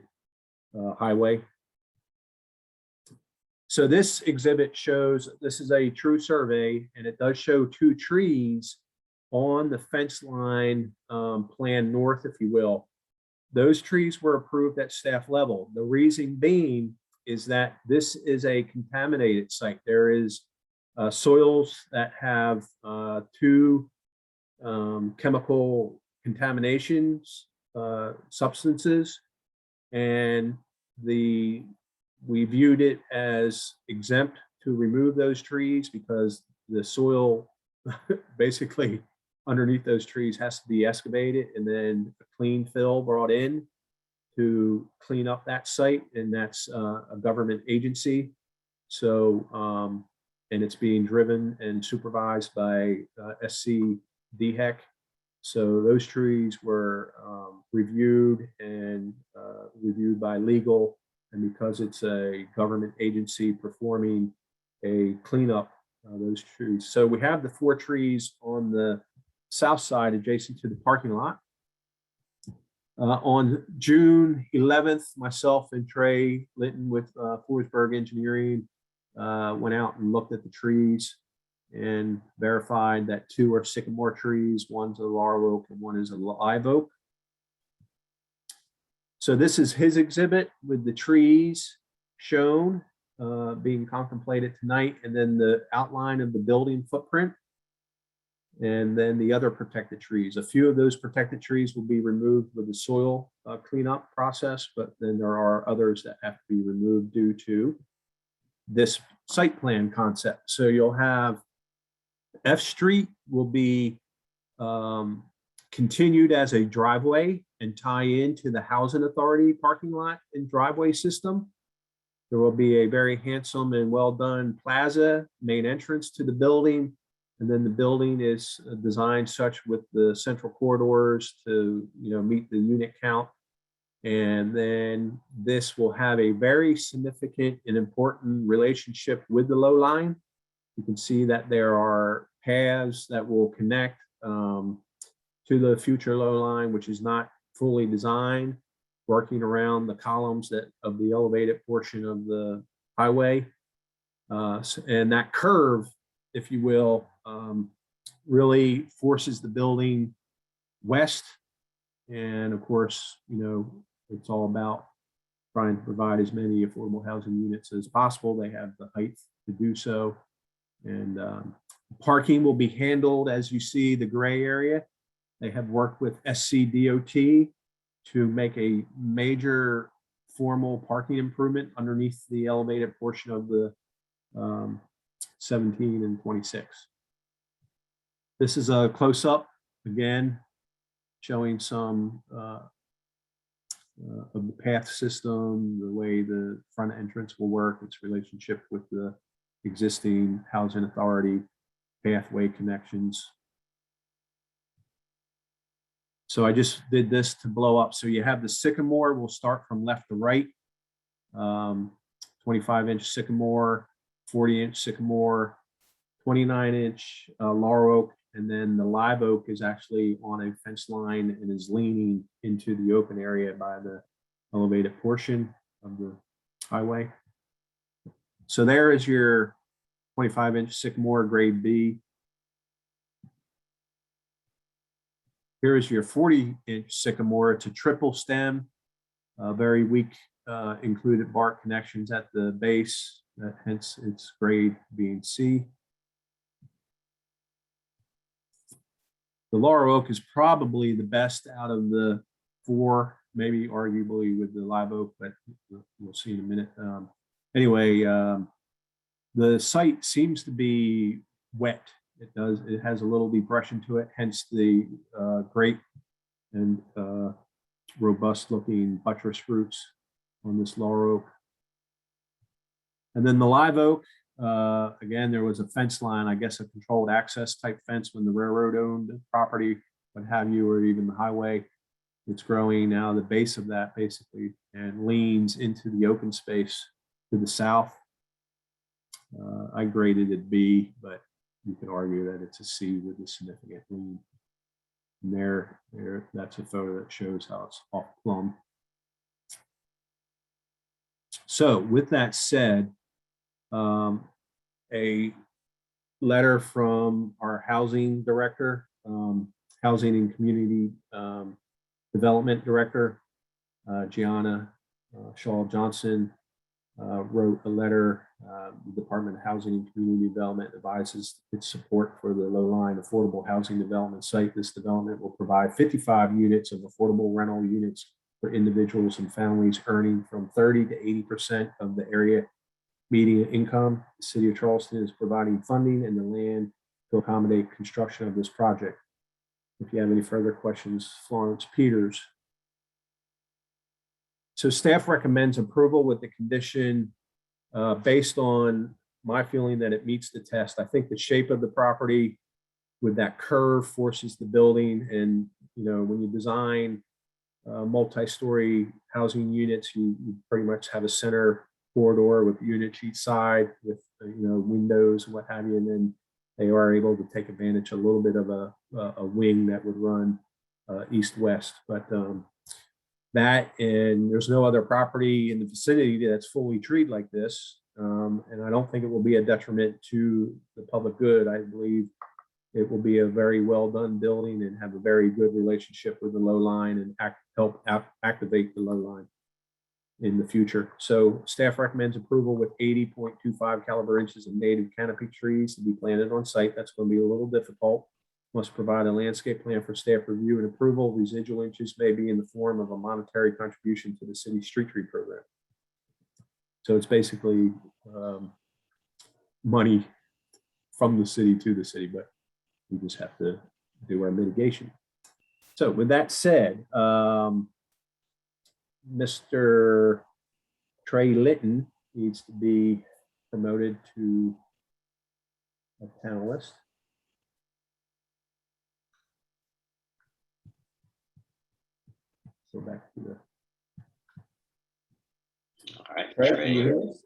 highway. So this exhibit shows, this is a true survey, and it does show 2 trees on the fence line plan north, if you will. Those trees were approved at staff level. The reason being is that this is a contaminated site. There is soils that have 2 chemical contaminations, substances, and we viewed it as exempt to remove those trees because the soil basically underneath those trees has to be excavated and then a clean fill brought in to clean up that site, and that's a government agency. So, and it's being driven and supervised by SC DHEC. So those trees were reviewed and reviewed by legal, and because it's a government agency performing a cleanup, those trees. So we have the 4 trees on the south side adjacent to the parking lot. On June 11th, myself and Trey Litton with Forsberg Engineering went out and looked at the trees and verified that 2 are sycamore trees, one's a laurel oak and one is a live oak. So this is his exhibit with the trees shown being contemplated tonight, and then the outline of the building footprint, and then the other protected trees. A few of those protected trees will be removed with the soil cleanup process, but then there are others that have to be removed due to this site plan concept. So you'll have F Street will be continued as a driveway and tie into the Housing Authority parking lot and driveway system. There will be a very handsome and well done plaza, main entrance to the building. And then the building is designed such with the central corridors to, meet the unit count. And then this will have a very significant and important relationship with the low line. You can see that there are paths that will connect to the future low line, which is not fully designed, working around the columns of the elevated portion of the highway. And that curve, if you will, really forces the building west. And of course, it's all about trying to provide as many affordable housing units as possible. They have the height to do so. And parking will be handled, as you see, the gray area. They have worked with SC DOT to make a major formal parking improvement underneath the elevated portion of the 17 and 26. This is a close-up, again, showing some of the path system, the way the front entrance will work, its relationship with the existing Housing Authority pathway connections. So I just did this to blow up. So you have the sycamore, we'll start from left to right. 25-inch sycamore, 40-inch sycamore, 29-inch laurel oak, and then the live oak is actually on a fence line and is leaning into the open area by the elevated portion of the highway. So there is your 25-inch sycamore grade B. Here is your 40-inch sycamore. It's a triple stem, very weak included bark connections at the base, hence its grade being C. The laurel oak is probably the best out of the four, maybe arguably with the live oak, but we'll see in a minute. Anyway, the site seems to be wet. It has a little depression to it, hence the great and robust looking buttress roots on this laurel oak. And then the live oak, again, there was a fence line, I guess a controlled access type fence when the railroad owned the property, what have you, or even the highway. It's growing now the base of that basically and leans into the open space to the south. I graded it B, but you could argue that it's a C with a significant lean. And there, that's a photo that shows how it's off plumb. So with that said, a letter from our housing director, housing and community development director, Gianna Shaw Johnson, wrote a letter. The Department of Housing and Community Development advises its support for the low-lying affordable housing development site. This development will provide 55 units of affordable rental units for individuals and families earning from 30 to 80% of the area median income. The city of Charleston is providing funding and the land to accommodate construction of this project. If you have any further questions, Florence Peters. So staff recommends approval with the condition based on my feeling that it meets the test. I think the shape of the property with that curve forces the building, and when you design multi-story housing units, you pretty much have a center corridor with units each side with windows and what have you, and then they are able to take advantage a little bit of a wing that would run east-west. But that, and there's no other property in the vicinity that's fully treed like this, and I don't think it will be a detriment to the public good. I believe it will be a very well done building and have a very good relationship with the low line and help activate the low line in the future. So staff recommends approval with 80.25 caliber inches of native canopy trees to be planted on site. That's going to be a little difficult. Must provide a landscape plan for staff review and approval. Residual inches may be in the form of a monetary contribution to the city street tree program. So it's basically money from the city to the city, but we just have to do our mitigation. So with that said, Mr. Trey Litton needs to be promoted to a panelist. So back to the. All right, Trey, Trey. can you hear us?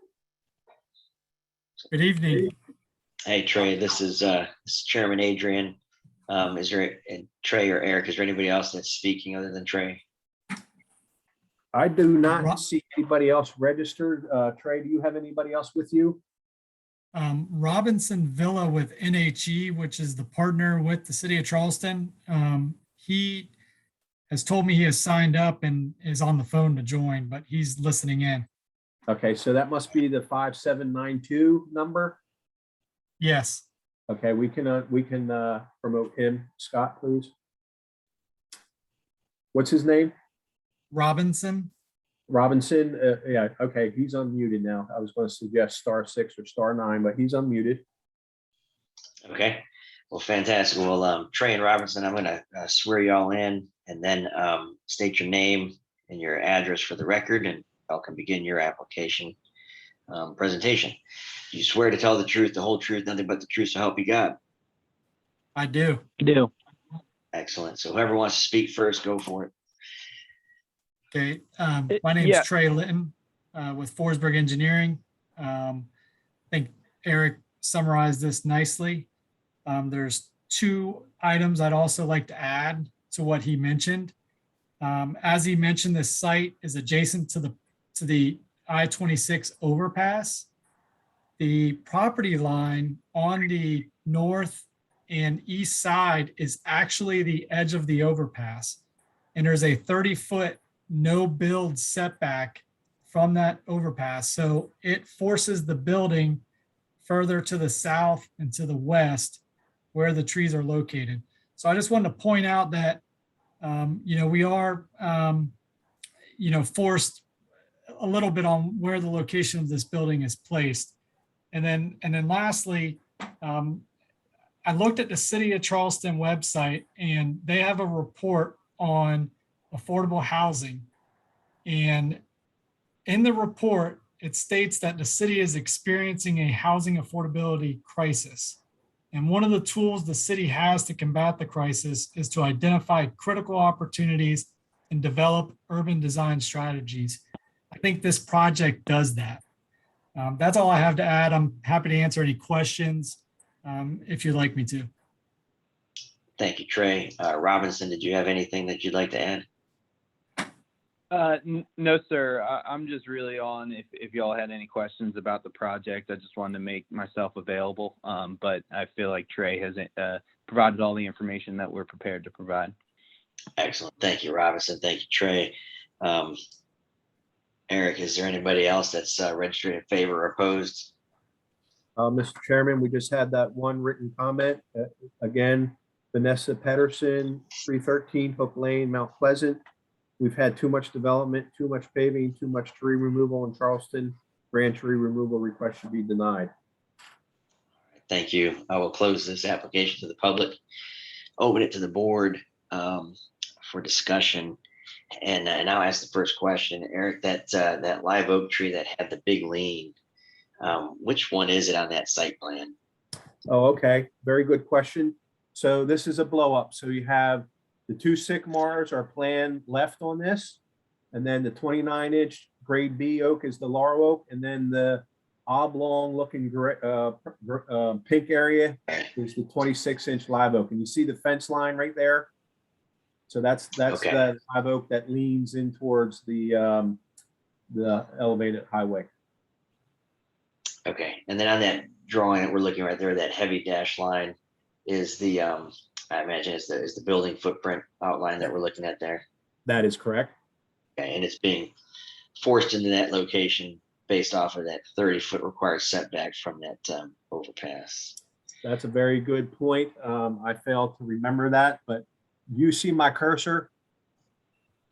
Good evening. Hey, Trey, this is Chairman Adrian. Is there, and Trey or Eric, is there anybody else that's speaking other than Trey? I do not see anybody else registered. Trey, do you have anybody else with you? Robinson Villa with NHE, which is the partner with the city of Charleston. He has told me he has signed up and is on the phone to join, but he's listening in. Okay, so that must be the 5792 number. Yes. Okay, we can promote him. Scott, please. What's his name? Robinson. Robinson. Yeah, okay, he's unmuted now. I was going to suggest *6 or *9, but he's unmuted. Okay, well, fantastic. Well, Trey and Robinson, I'm going to swear you all in and then state your name and your address for the record, and y'all can begin your application presentation. You swear to tell the truth, the whole truth, nothing but the truth, so help you God. I do. Excellent. So whoever wants to speak first, go for it. Okay. My name is Trey Litton with Forsberg Engineering. I think Eric summarized this nicely. There's two items I'd also like to add to what he mentioned. As he mentioned, this site is adjacent to the I-26 overpass. The property line on the north and east side is actually the edge of the overpass. And there's a 30-foot no build setback from that overpass. So it forces the building further to the south and to the west where the trees are located. So I just wanted to point out that, we are, forced a little bit on where the location of this building is placed. And then lastly, I looked at the City of Charleston website, and they have a report on affordable housing. And in the report, it states that the city is experiencing a housing affordability crisis. And one of the tools the city has to combat the crisis is to identify critical opportunities and develop urban design strategies. I think this project does that. That's all I have to add. I'm happy to answer any questions if you'd like me to. Thank you, Trey. Robinson, did you have anything that you'd like to add? No, sir. I'm just really on if y'all had any questions about the project. I just wanted to make myself available. But I feel like Trey has provided all the information that we're prepared to provide. Excellent. Thank you, Robinson. Thank you, Trey. Eric, is there anybody else that's registered in favor or opposed? Mr. Chairman, we just had that one written comment. Again, Vanessa Pedersen, 313 Hook Lane, Mount Pleasant. We've had too much development, too much paving, too much tree removal in Charleston. Grand tree removal request should be denied. Thank you. I will close this application to the public, open it to the board for discussion. And I'll ask the first question. Eric, that live oak tree that had the big lean, which one is it on that site plan? Oh, okay. Very good question. So this is a blow up. So you have the two sycamores are planned left on this, and then the 29-inch grade B oak is the laurel oak, and then the oblong looking pink area is the 26-inch live oak. And you see the fence line right there? So that's Okay. the live oak that leans in towards the elevated highway. Okay. And then on that drawing that we're looking right there, that heavy dash line is the I imagine is the building footprint outline that we're looking at there. That is correct. Okay, and it's being forced into that location based off of that 30-foot required setback from that overpass. That's a very good point. I failed to remember that, but you see my cursor?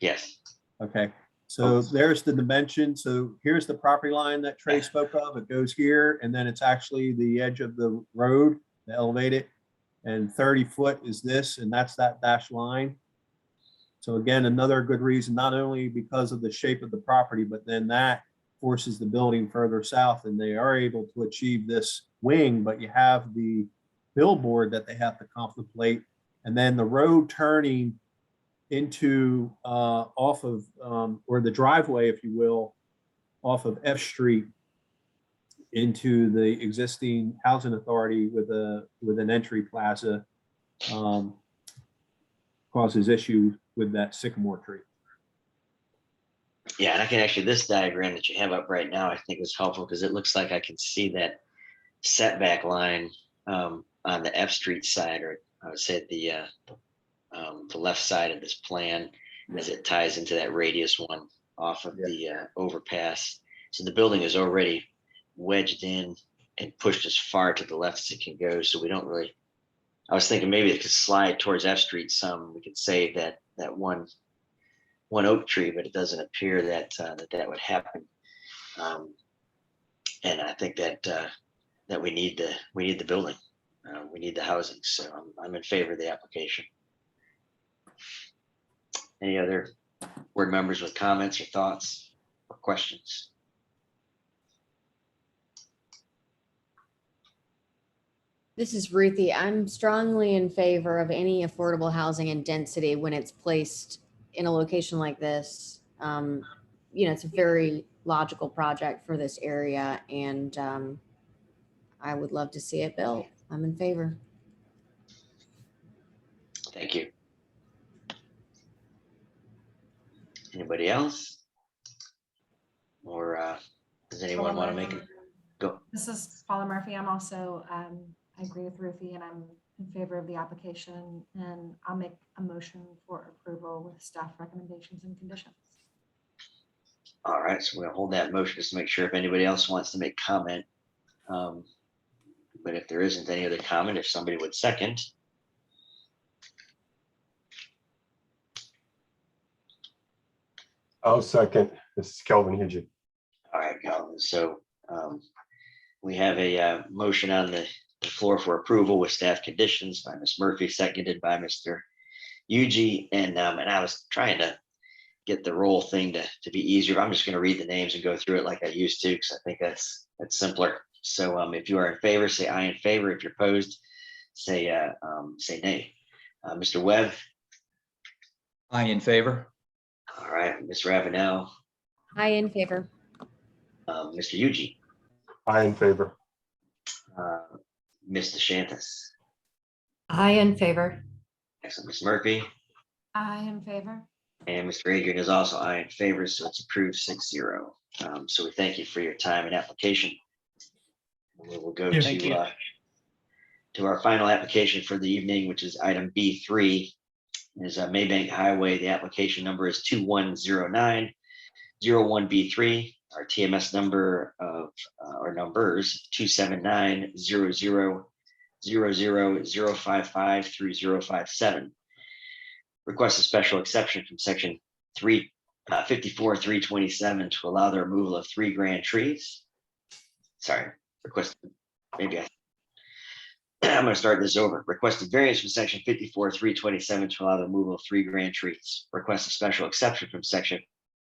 Yes. Okay, so there's the dimension. So here's the property line that Trey spoke of. It goes here, and then it's actually the edge of the road, the elevated, and 30 foot is this, and that's that dashed line. So again, another good reason, not only because of the shape of the property, but then that forces the building further south, and they are able to achieve this wing, but you have the billboard that they have to contemplate, and then the road turning into off of, or the driveway, if you will, off of F Street into the existing housing authority with an entry plaza causes issues with that sycamore tree. Yeah, and I can actually, this diagram that you have up right now, I think is helpful because it looks like I can see that setback line on the F Street side, or I would say the left side of this plan as it ties into that radius one off of the overpass. So the building is already wedged in and pushed as far to the left as it can go. So we don't really, I was thinking maybe it could slide towards F Street some. We could save that one oak tree, but it doesn't appear that that would happen. And I think that we need the building. We need the housing. So I'm in favor of the application. Any other board members with comments or thoughts or questions? This is Ruthie. I'm strongly in favor of any affordable housing and density when it's placed in a location like this. It's a very logical project for this area, and I would love to see it built. I'm in favor. Thank you. Anybody else? Or does anyone want to make it? Go. This is Paula Murphy. I'm also, I agree with Ruthie, and I'm in favor of the application, and I'll make a motion for approval with staff recommendations and conditions. All right, so we're gonna hold that motion just to make sure if anybody else wants to make comment. But if there isn't any other comment, if somebody would second. I'll second. This is Kelvin Hughes. All right, Calvin. So we have a motion on the floor for approval with staff conditions by Ms. Murphy, seconded by Mr. Yuji. And I was trying to get the roll thing to be easier. I'm just going to read the names and go through it like I used to, because I think that's simpler. So if you are in favor, say aye in favor. If you're opposed, say nay. Mr. Webb. Aye in favor. All right, Ms. Ravenel, I in favor. Mr. Yuji, I in favor. Ms. DeShantis, I in favor. excellent, Ms. Murphy, I in favor. and Mr. Adrian is also aye in favor, so it's approved 6-0. So we thank you for your time and application. And we will go Yeah. Thank you. to our final application for the evening, which is item B3. Is Maybank Highway. The application number is 210901B3. Our TMS number of our numbers 279000055 through 057. Request a special exception from section 354-327 to allow the removal of 3 grand trees. Sorry, request maybe I'm going to start this over. Requested variance from section 54-327 to allow the removal of 3 grand trees. Request a special exception from section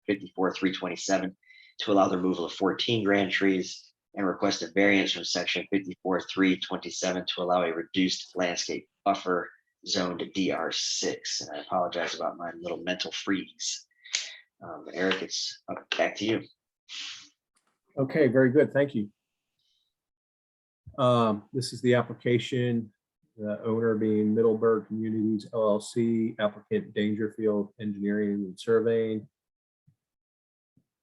54-327 to allow the removal of 14 grand trees, and request a variance from section 54-327 to allow a reduced landscape buffer zoned DR6. And I apologize about my little mental freeze. Eric, it's back to you. Okay, very good. Thank you. This is the application, the owner being Middleburg Communities LLC, applicant Dangerfield Engineering and Surveying.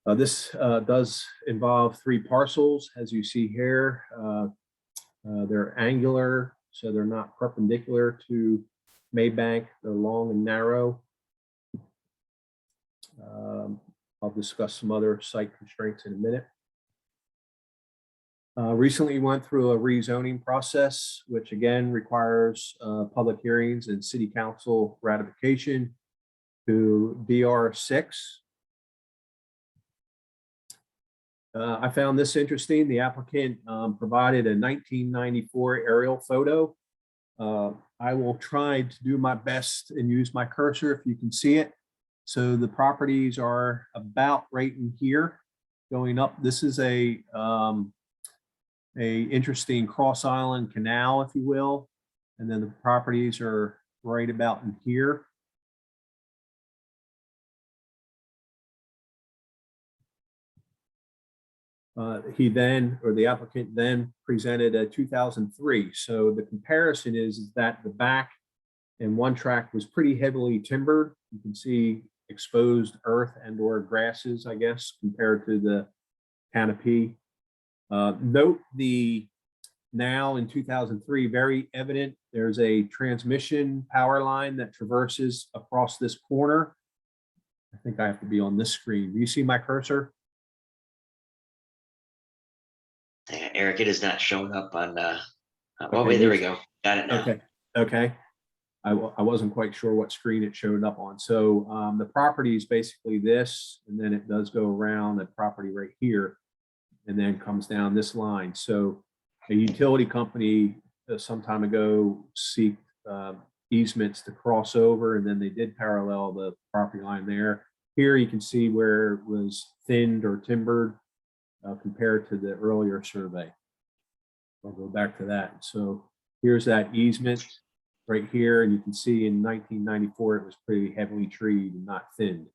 This does involve 3 parcels, as you see here. They're angular, so they're not perpendicular to Maybank. They're long and narrow. I'll discuss some other site constraints in a minute. Recently went through a rezoning process, which again requires public hearings and city council ratification to DR6. I found this interesting. The applicant provided a 1994 aerial photo. I will try to do my best and use my cursor if you can see it. So the properties are about right in here going up. This is a interesting cross island canal, if you will. And then the properties are right about in here. The applicant then presented a 2003. So the comparison is that the back and one track was pretty heavily timbered. You can see exposed earth and or grasses, I guess, compared to the canopy. Note the now in 2003, very evident, there's a transmission power line that traverses across this corner. I think I have to be on this screen. Do you see my cursor? Eric, it is not showing up on, oh, Okay, wait, there we go. Got it now. Okay. I wasn't quite sure what screen it showed up on. So the property is basically this, and then it does go around the property right here, and then comes down this line. So a utility company some time ago seeked easements to cross over, and then they did parallel the property line there. Here you can see where it was thinned or timbered compared to the earlier survey. I'll go back to that. So here's that easement right here, and you can see in 1994 it was pretty heavily treed and not thinned.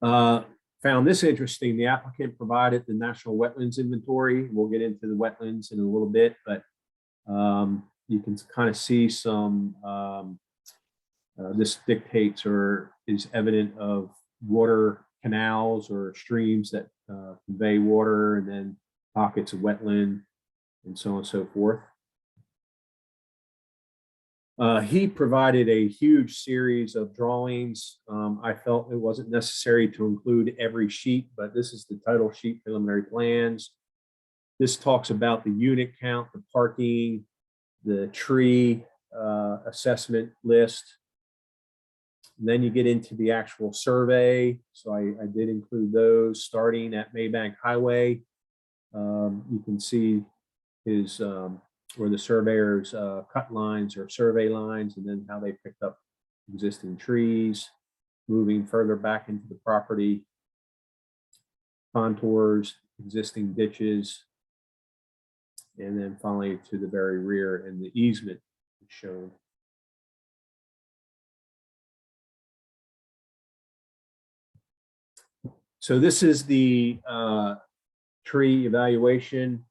Found this interesting. The applicant provided the National Wetlands Inventory. We'll get into the wetlands in a little bit, but you can kind of see some, this dictates or is evident of water canals or streams that convey water, and then pockets of wetland and so on and so forth. He provided a huge series of drawings. I felt it wasn't necessary to include every sheet, but this is the title sheet preliminary plans. This talks about the unit count, the parking, the tree assessment list. And then you get into the actual survey. So I did include those starting at Maybank Highway. You can see his where the surveyors cut lines or survey lines, and then how they picked up existing trees, moving further back into the property, contours, existing ditches, and then finally to the very rear and the easement is shown. So this is the tree evaluation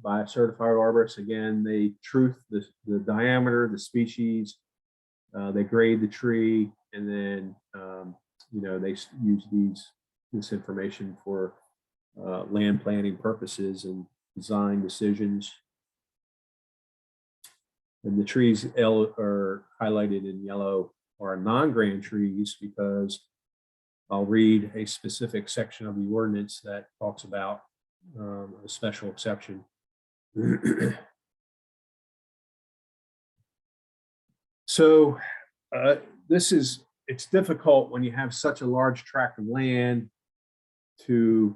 by a certified arborist. Again, they truth the diameter, the species, they grade the tree, and then you know, they use this information for land planning purposes and design decisions. And the trees are highlighted in yellow are non-grand trees, because I'll read a specific section of the ordinance that talks about a special exception. So it's difficult when you have such a large tract of land to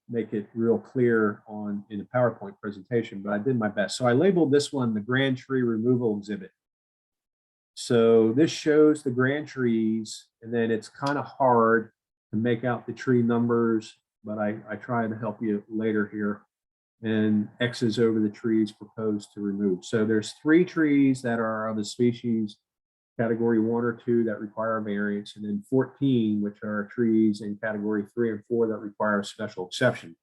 make it real clear in a PowerPoint presentation, but I did my best. So I labeled this one the grand tree removal exhibit. So this shows the grand trees, and then it's kind of hard to make out the tree numbers, but I try to help you later here. And X's over the trees proposed to remove. So there's 3 trees that are of the species category 1 or 2 that require a variance, and then 14, which are trees in category 3 and 4 that require a special exception.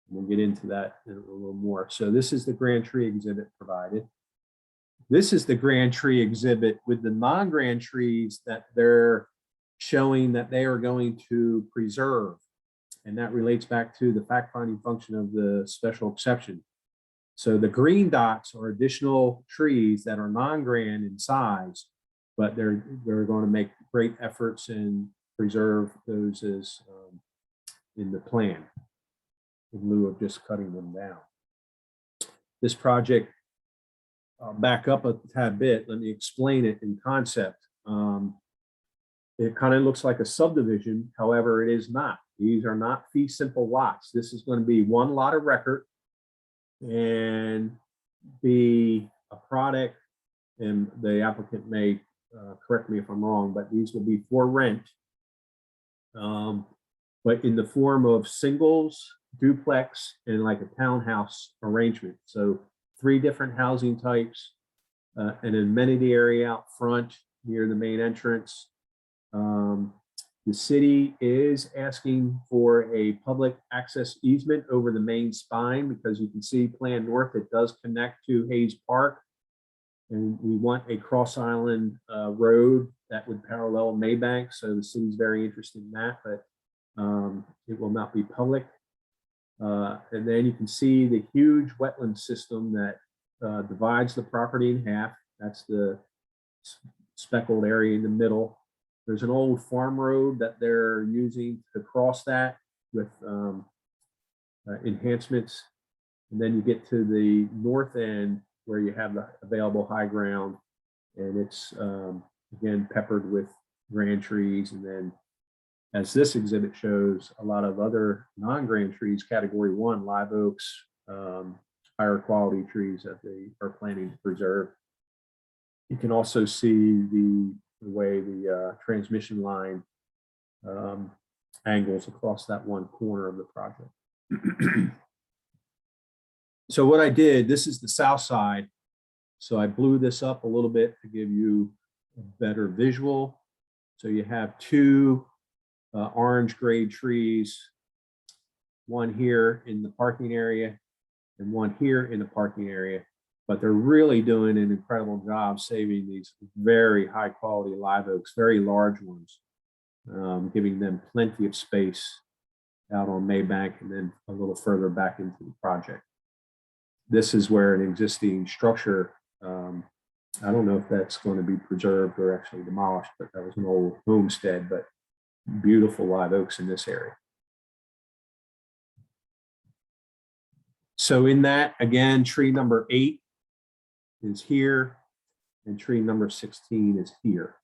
We'll get into that in a little more. So this is the grand tree exhibit provided. This is the grand tree exhibit with the non-grand trees that they're showing that they are going to preserve. And that relates back to the fact-finding function of the special exception. So the green dots are additional trees that are non-grand in size, but they're going to make great efforts and preserve those as in the plan, in lieu of just cutting them down. This project, I'll back up a tad bit. Let me explain it in concept. It kind of looks like a subdivision. However, it is not. These are not fee simple lots. This is going to be one lot of record and be a product, and the applicant may correct me if I'm wrong, but these will be for rent, but in the form of singles, duplex, and like a townhouse arrangement. So 3 different housing types, an amenity area out front near the main entrance. The city is asking for a public access easement over the main spine, because you can see Plan North, it does connect to Hayes Park. And we want a cross island road that would parallel Maybank. So the city's very interested in that, but it will not be public. And then you can see the huge wetland system that divides the property in half. That's the speckled area in the middle. There's an old farm road that they're using to cross that with enhancements. And then you get to the north end where you have the available high ground, and it's again peppered with grand trees. And then, as this exhibit shows, a lot of other non-grand trees, category 1, live oaks, higher quality trees that they are planning to preserve. You can also see the way the transmission line angles across that one corner of the project. So what I did, this is the south side. So I blew this up a little bit to give you a better visual. So you have 2 orange grade trees, one here in the parking area and one here in the parking area. But they're really doing an incredible job saving these very high quality live oaks, very large ones, giving them plenty of space out on Maybank and then a little further back into the project. This is where an existing structure I don't know if that's going to be preserved or actually demolished, but that was an old homestead, but beautiful live oaks in this area. So in that, again, tree number 8 is here and tree number 16 is here.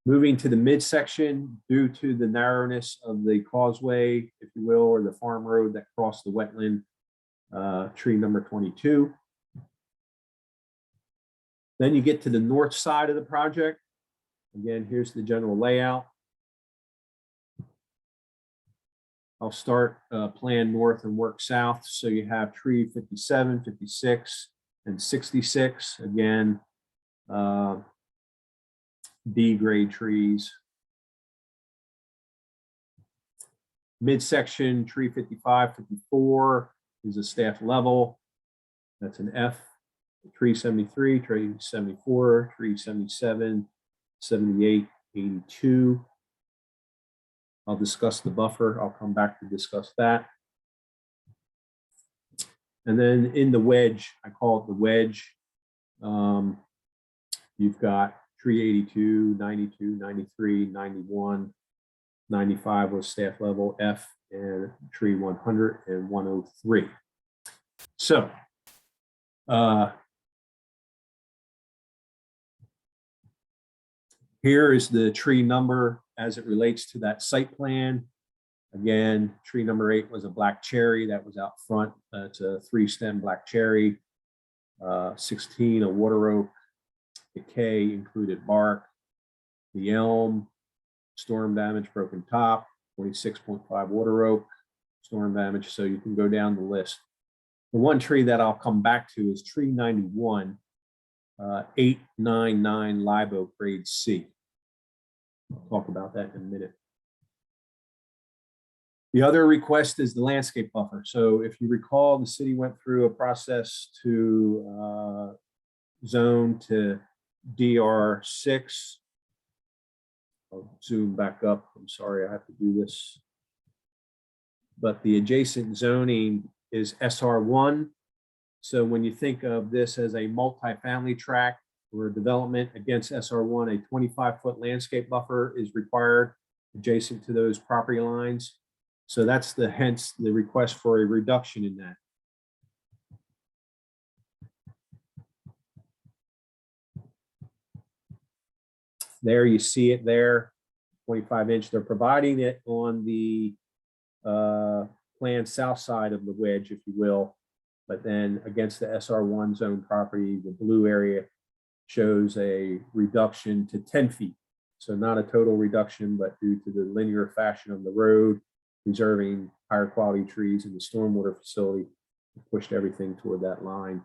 Moving to the midsection, due to the narrowness of the causeway, if you will, or the farm road that crossed the wetland, tree number 22. Then you get to the north side of the project. Again, here's the general layout. I'll start plan north and work south. So you have tree 57, 56, and 66. Again, D grade trees. Midsection, tree 55, 54 is a staff level. That's an F. Tree 73, tree 74, tree 77, 78, 82. I'll discuss the buffer. I'll come back to discuss that. And then in the wedge, I call it the wedge. You've got tree 82, 92, 93, 91, 95 was staff level F, and tree 100 and 103. So, here is the tree number as it relates to that site plan. Again, tree number 8 was a black cherry that was out front. It's a 3-stem black cherry. 16, a water oak. Decay included bark. The elm, storm damage, broken top. 26.5 water oak, storm damage. So you can go down the list. The one tree that I'll come back to is tree 91, 899 live oak grade C. I'll talk about that in a minute. The other request is the landscape buffer. So if you recall, the city went through a process to zone to DR6. I'll zoom back up. I'm sorry, I have to do this. But the adjacent zoning is SR1. So when you think of this as a multifamily tract or development against SR1, a 25-foot landscape buffer is required adjacent to those property lines. So that's hence the request for a reduction in that. There you see it there, 25-inch. They're providing it on the planned south side of the wedge, if you will. But then against the SR1 zone property, the blue area shows a reduction to 10 feet. So not a total reduction, but due to the linear fashion of the road, preserving higher quality trees in the stormwater facility, pushed everything toward that line.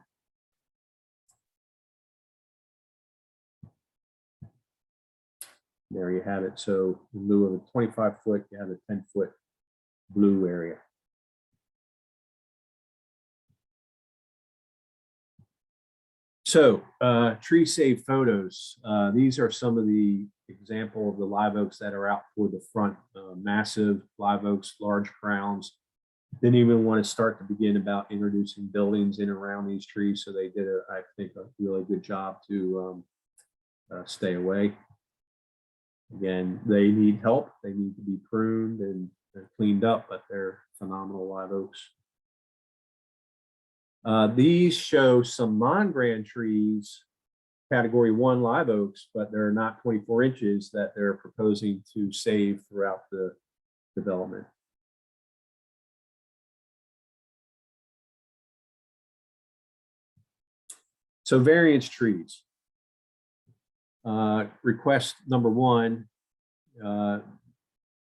There you have it. So in lieu of a 25-foot, you have a 10-foot blue area. So tree save photos. These are some of the example of the live oaks that are out toward the front. Massive live oaks, large crowns. Didn't even want to start to begin about introducing buildings in around these trees. So they did, I think, a really good job to stay away. Again, they need help. They need to be pruned and cleaned up, but they're phenomenal live oaks. These show some non-grand trees, category 1 live oaks, but they're not 24 inches that they're proposing to save throughout the development. So variance trees. Request number 1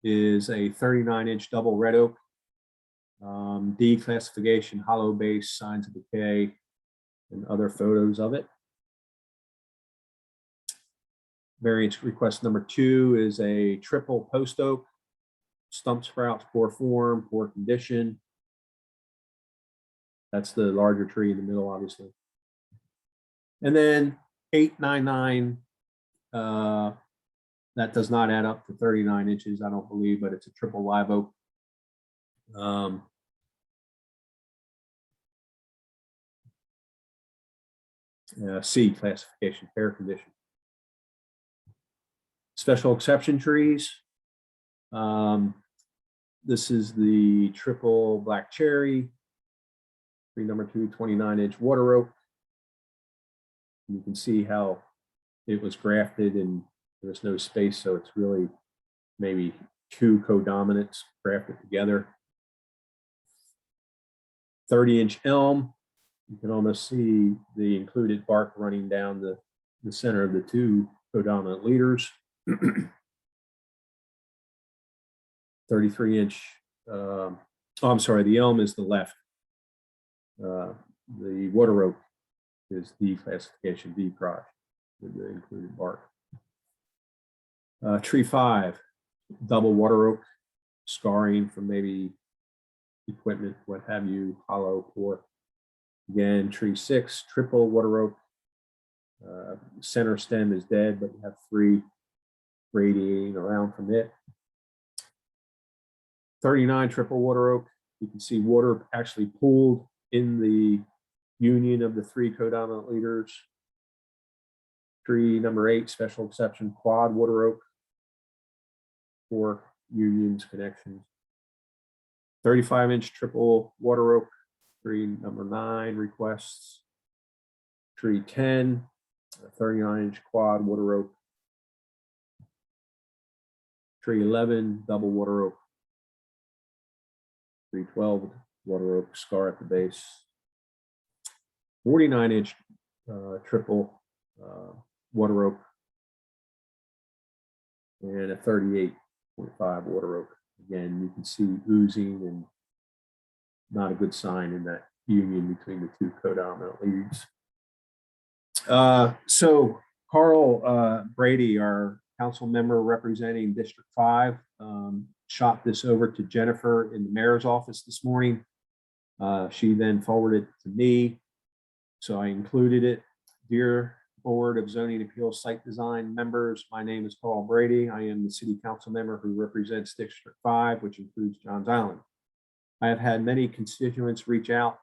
is a 39-inch double red oak. D classification, hollow base, signs of decay, and other photos of it. Variance request number 2 is a triple post oak, stump sprouts, poor form, poor condition. That's the larger tree in the middle, obviously. And then 899, that does not add up to 39 inches, I don't believe, but it's a triple live oak. C classification, fair condition. Special exception trees. This is the triple black cherry, tree number 2, 29-inch water oak. You can see how it was grafted and there's no space, so it's really maybe 2 codominants grafted together. 30-inch elm. You can almost see the included bark running down the center of the 2 codominant leaders. 33-inch, oh, I'm sorry, the elm is the left. The water oak is D classification, D crotch, with the included bark. Tree 5, double water oak, scarring from maybe equipment, what have you, hollow core. Again, tree 6, triple water oak. Center stem is dead, but you have 3 radiating around from it. 39 triple water oak. You can see water actually pooled in the union of the 3 codominant leaders. Tree number 8, special exception, quad water oak. 4 unions, connections. 35-inch triple water oak. Tree number 9 requests. Tree 10, 39-inch quad water oak. Tree 11, double water oak. Tree 12, water oak, scar at the base. 49-inch triple water oak. And a 38.5 water oak. Again, you can see oozing and not a good sign in that union between the 2 codominant leads. So Carl Brady, our council member representing District 5, shot this over to Jennifer in the mayor's office this morning. She then forwarded it to me, so I included it. Dear Board of Zoning Appeals Site Design members, my name is Carl Brady. I am the city council member who represents District 5, which includes Johns Island. I have had many constituents reach out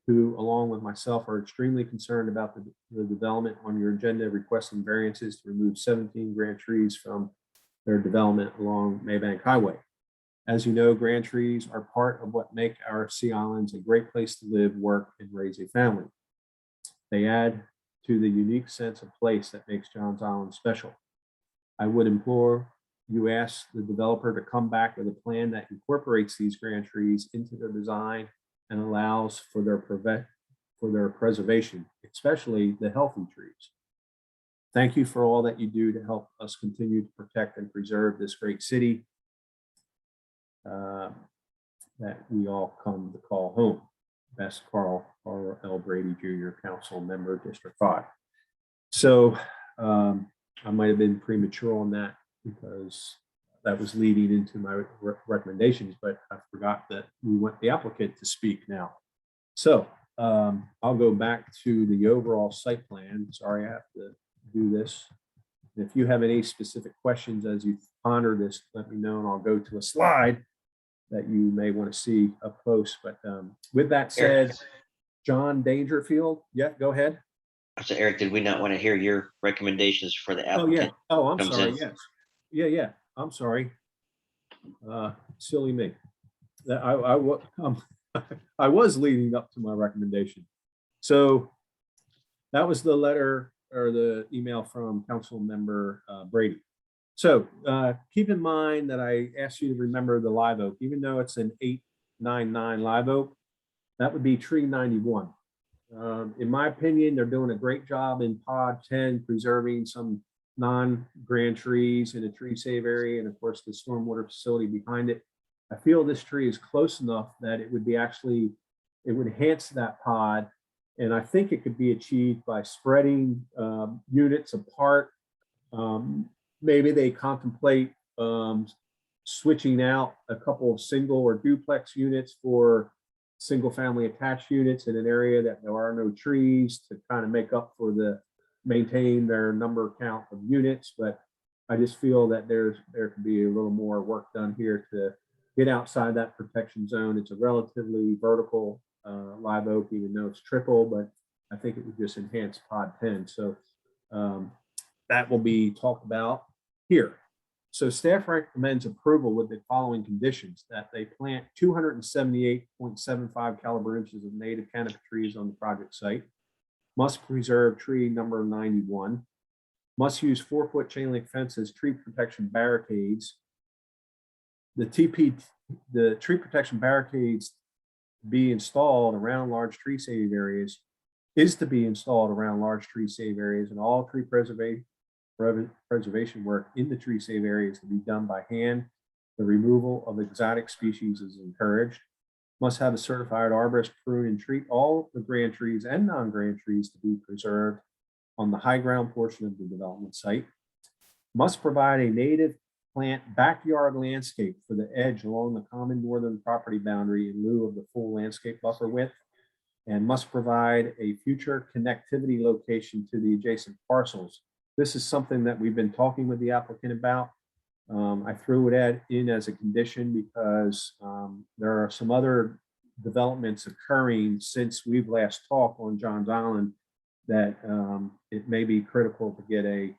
who, along with myself, are extremely concerned about the development on your agenda, requesting variances to remove 17 grand trees from their development along Maybank Highway. As you know, grand trees are part of what make our Sea Islands a great place to live, work, and raise a family. They add to the unique sense of place that makes Johns Island special. I would implore you ask the developer to come back with a plan that incorporates these grand trees into their design and allows for their preservation, especially the healthy trees. Thank you for all that you do to help us continue to protect and preserve this great city that we all come to call home. Best, Carl L. Brady Jr., Council Member, District 5. So I might have been premature on that because that was leading into my recommendations, but I forgot that we want the applicant to speak now. So I'll go back to the overall site plan. Sorry, I have to do this. If you have any specific questions as you ponder this, let me know and I'll go to a slide that you may want to see up close. But with that said, John Dangerfield, yeah, go ahead. So Eric, did we not want to hear your recommendations for the applicant? Oh, yeah. Oh, I'm comes sorry. in? Yes. Yeah. I'm sorry. Silly me. I was leading up to my recommendation. So that was the letter or the email from Council Member Brady. So keep in mind that I asked you to remember the live oak, even though it's an 899 live oak, that would be tree 91. In my opinion, they're doing a great job in pod 10, preserving some non-grand trees in a tree save area, and of course the stormwater facility behind it. I feel this tree is close enough that it would be it would enhance that pod, and I think it could be achieved by spreading units apart. Maybe they contemplate switching out a couple of single or duplex units for single family attached units in an area that there are no trees to kind of make up for maintain their number count of units. But I just feel that there could be a little more work done here to get outside that protection zone. It's a relatively vertical live oak, even though it's triple, but I think it would just enhance pod 10. So that will be talked about here. So staff recommends approval with the following conditions: that they plant 278.75 caliber inches of native canopy trees on the project site, must preserve tree number 91, must use 4-foot chain link fences, tree protection barricades. The tree protection barricades be installed around large tree saving areas, is to be installed around large tree save areas, and all tree preservation work in the tree save areas to be done by hand. The removal of exotic species is encouraged. Must have a certified arborist prune and treat all the grand trees and non-grand trees to be preserved on the high ground portion of the development site. Must provide a native plant backyard landscape for the edge along the common northern property boundary in lieu of the full landscape buffer width, and must provide a future connectivity location to the adjacent parcels. This is something that we've been talking with the applicant about. I threw it in as a condition because there are some other developments occurring since we've last talked on Johns Island that it may be critical to get a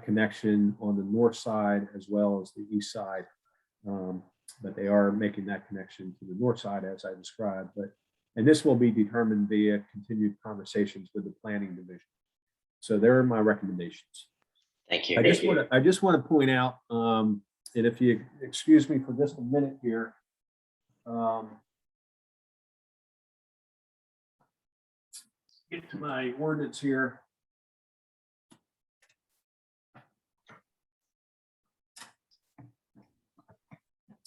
connection on the north side as well as the east side. But they are making that connection to the north side as I described. And this will be determined via continued conversations with the planning division. So there are my recommendations. Thank you. I just want to point out, and if you excuse me for just a minute here, get to my ordinance here.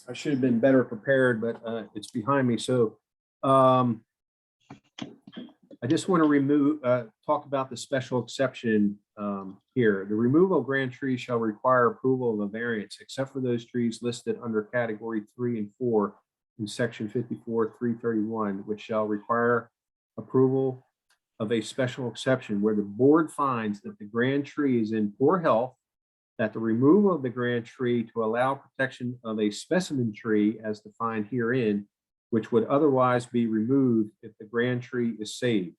I should have been better prepared, but it's behind me. So I just want to talk about the special exception here. The removal of grand trees shall require approval of a variance, except for those trees listed under category 3 and 4 in section 54-331, which shall require approval of a special exception where the board finds that the grand tree is in poor health, that the removal of the grand tree to allow protection of a specimen tree as defined herein, which would otherwise be removed if the grand tree is saved,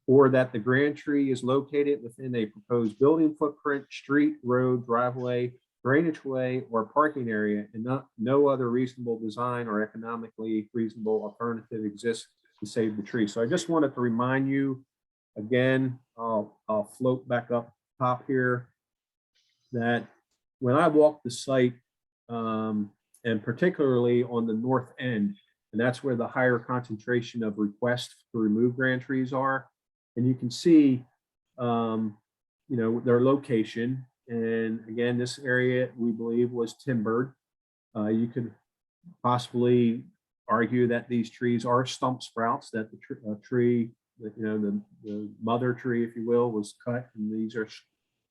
or that the grand tree is located within a proposed building footprint, street, road, driveway, drainage way, or parking area, and no other reasonable design or economically reasonable alternative exists to save the tree. So I just wanted to remind you again, I'll float back up top here, that when I walk the site, and particularly on the north end, and that's where the higher concentration of requests to remove grand trees are. And you can see, their location. And again, this area we believe was timbered. You could possibly argue that these trees are stump sprouts, that the tree, the mother tree, if you will, was cut, and these are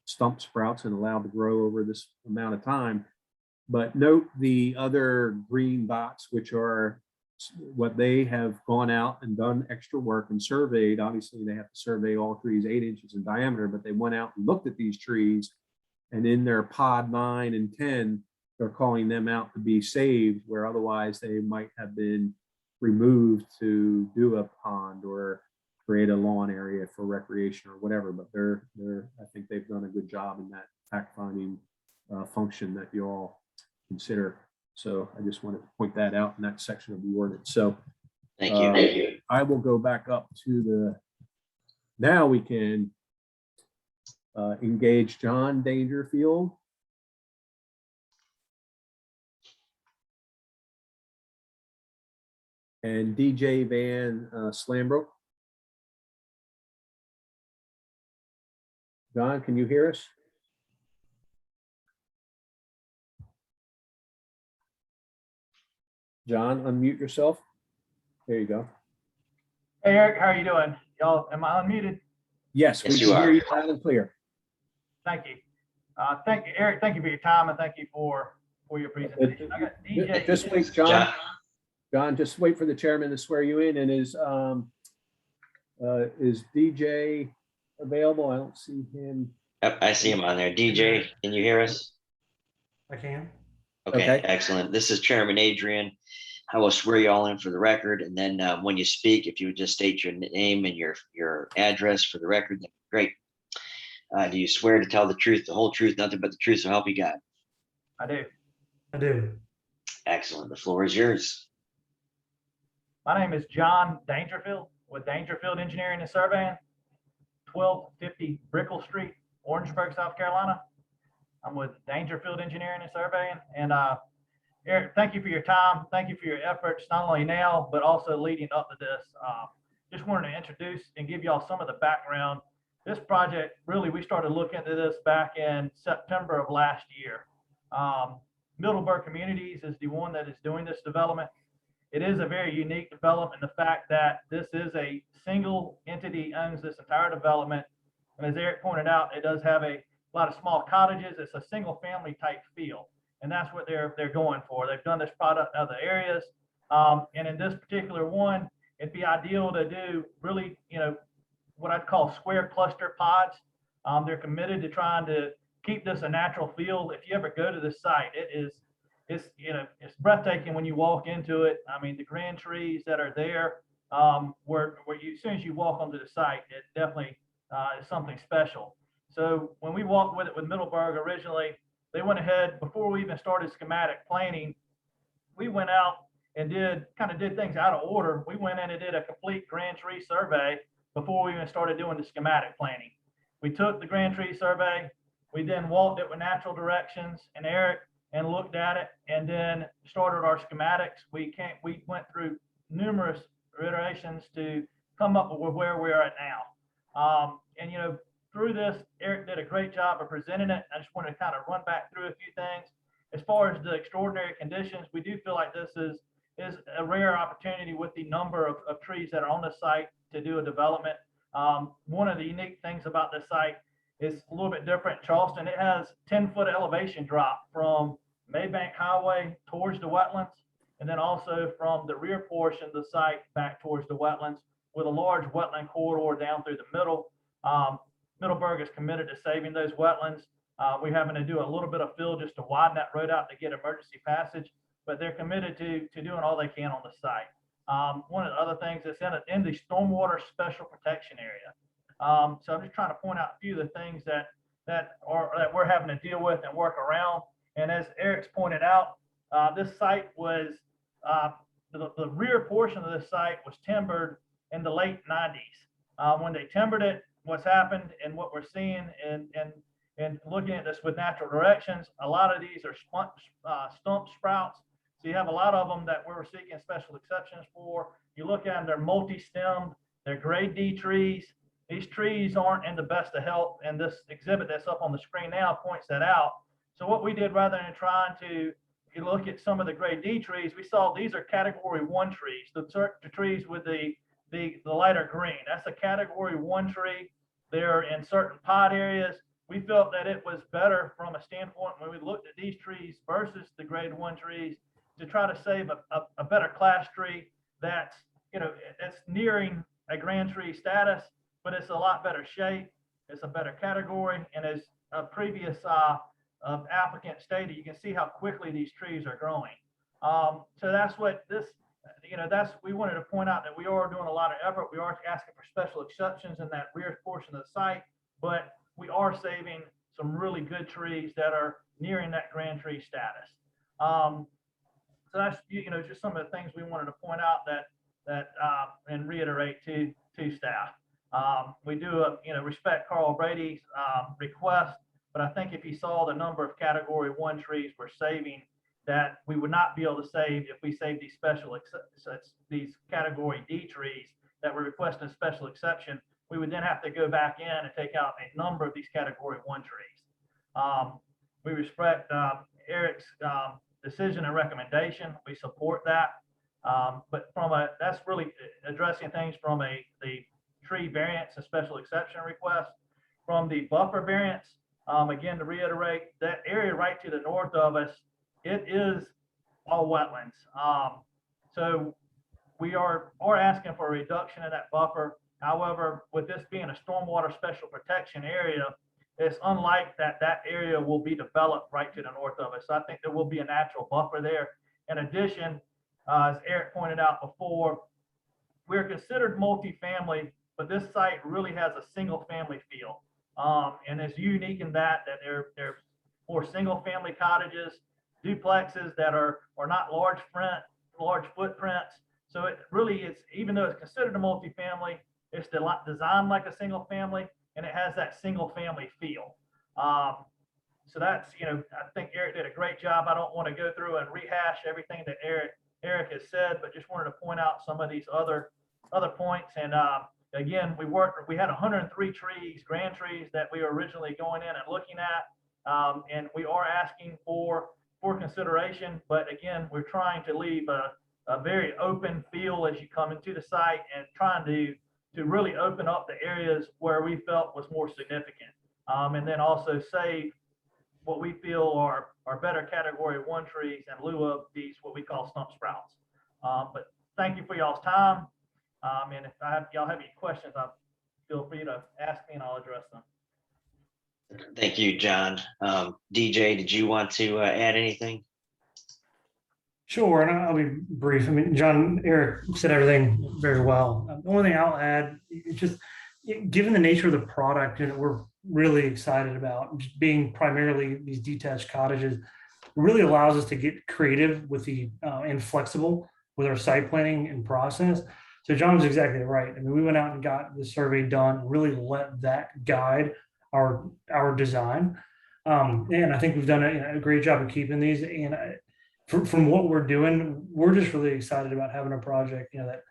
stump sprouts and allowed to grow over this amount of time. But note the other green dots, which are what they have gone out and done extra work and surveyed. Obviously, they have to survey all trees 8 inches in diameter, but they went out and looked at these trees, and in their pod 9 and 10, they're calling them out to be saved, where otherwise they might have been removed to do a pond or create a lawn area for recreation or whatever. But I think they've done a good job in that fact finding function that you all consider. So I just wanted to point that out in that section of the ordinance. So Thank you. I will go back up to now we can engage John Dangerfield. And DJ Van Slambrook. John, can you hear us? John, unmute yourself. There you go. Hey, Eric, how are you doing? Y'all, am I unmuted? Yes, we can hear you loud and clear. Thank you. Thank you, Eric. Thank you for your time, and thank you for your presentation. I got DJ. Just wait, John. John, just wait for the chairman to swear you in. And is DJ available? I don't see him. Yep, I see him on there. DJ, can you hear us? I can. Okay, Okay. excellent. This is Chairman Adrian. I will swear you all in for the record, and then when you speak, if you would just state your name and your address for the record, that'd be great. Do you swear to tell the truth, the whole truth, nothing but the truth, so help you God? I do. I do. Excellent. The floor is yours. My name is John Dangerfield with Dangerfield Engineering and Surveying, 1250 Brickell Street, Orangeburg, South Carolina. I'm with Dangerfield Engineering and Surveying. And Eric, thank you for your time. Thank you for your efforts, not only now, but also leading up to this. Just wanted to introduce and give y'all some of the background. This project, really, we started looking into this back in September of last year. Middleburg Communities is the one that is doing this development. It is a very unique development in the fact that this is a single entity owns this entire development. And as Eric pointed out, it does have a lot of small cottages. It's a single family type feel. And that's what they're going for. They've done this product in other areas. And in this particular one, it'd be ideal to do really, what I'd call square cluster pods. They're committed to trying to keep this a natural feel. If you ever go to this site, it's breathtaking when you walk into it. I mean, the grand trees that are there, where you, as soon as you walk onto the site, it definitely is something special. So when we walked with it with Middleburg originally, they went ahead, before we even started schematic planning, we went out and did things out of order. We went in and did a complete grand tree survey before we even started doing the schematic planning. We took the grand tree survey, we then walked it with natural directions and Eric and looked at it, and then started our schematics. We went through numerous iterations to come up with where we are at now. And through this, Eric did a great job of presenting it. I just want to kind of run back through a few things. As far as the extraordinary conditions, we do feel like this is a rare opportunity with the number of trees that are on the site to do a development. One of the unique things about this site is a little bit different. Charleston, it has 10-foot elevation drop from Maybank Highway towards the wetlands, and then also from the rear portion of the site back towards the wetlands, with a large wetland corridor down through the middle. Middleburg is committed to saving those wetlands. We're having to do a little bit of fill just to widen that road out to get emergency passage, but they're committed to doing all they can on the site. One of the other things that's in the stormwater special protection area. So I'm just trying to point out a few of the things that we're having to deal with and work around. And as Eric's pointed out, this site was the rear portion of this site was timbered in the late 90s. When they timbered it, what's happened and what we're seeing and looking at this with natural directions, a lot of these are stump sprouts. So you have a lot of them that we're seeking special exceptions for. You look at them, they're multi-stemmed, they're grade D trees. These trees aren't in the best of health, and this exhibit that's up on the screen now points that out. So what we did, rather than trying to look at some of the grade D trees, we saw these are category 1 trees, the trees with the lighter green. That's a category 1 tree. They're in certain pod areas. We felt that it was better from a standpoint when we looked at these trees versus the grade 1 trees to try to save a better class tree that's nearing a grand tree status, but it's a lot better shape. It's a better category. And as a previous applicant stated, you can see how quickly these trees are growing. So that's what this, we wanted to point out that we are doing a lot of effort. We are asking for special exceptions in that rear portion of the site, but we are saving some really good trees that are nearing that grand tree status. So that's, just some of the things we wanted to point out and reiterate to staff. We do, respect Carl Brady's request, but I think if he saw the number of category 1 trees we're saving, that we would not be able to save if we save these category D trees that we're requesting a special exception. We would then have to go back in and take out a number of these category 1 trees. We respect Eric's decision and recommendation. We support that. But that's really addressing things from the tree variance and special exception request. From the buffer variance, again, to reiterate, that area right to the north of us, it is all wetlands. So we are asking for a reduction in that buffer. However, with this being a stormwater special protection area, it's unlike that area will be developed right to the north of us. So I think there will be a natural buffer there. In addition, as Eric pointed out before, we're considered multifamily, but this site really has a single family feel. And it's unique in that they're more single family cottages, duplexes that are not large footprints. So it really is, even though it's considered a multifamily, it's designed like a single family, and it has that single family feel. So that's, I think Eric did a great job. I don't want to go through and rehash everything that Eric has said, but just wanted to point out some of these other points. And again, we had 103 trees, grand trees that we were originally going in and looking at. And we are asking for consideration, but again, we're trying to leave a very open feel as you come into the site, and trying to really open up the areas where we felt was more significant. And then also save what we feel are better category 1 trees in lieu of these, what we call stump sprouts. But thank you for y'all's time. And if y'all have any questions, feel free to ask me and I'll address them. Thank you, John. DJ, did you want to add anything? Sure, and I'll be brief. I mean, John, Eric said everything very well. The only thing I'll add is just, given the nature of the product, and we're really excited about just being primarily these detached cottages, really allows us to get creative with and flexible with our site planning and process. So John was exactly right. I mean, we went out and got the survey done, really let that guide our design. And I think we've done a great job of keeping these. And from what we're doing, we're just really excited about having a project, that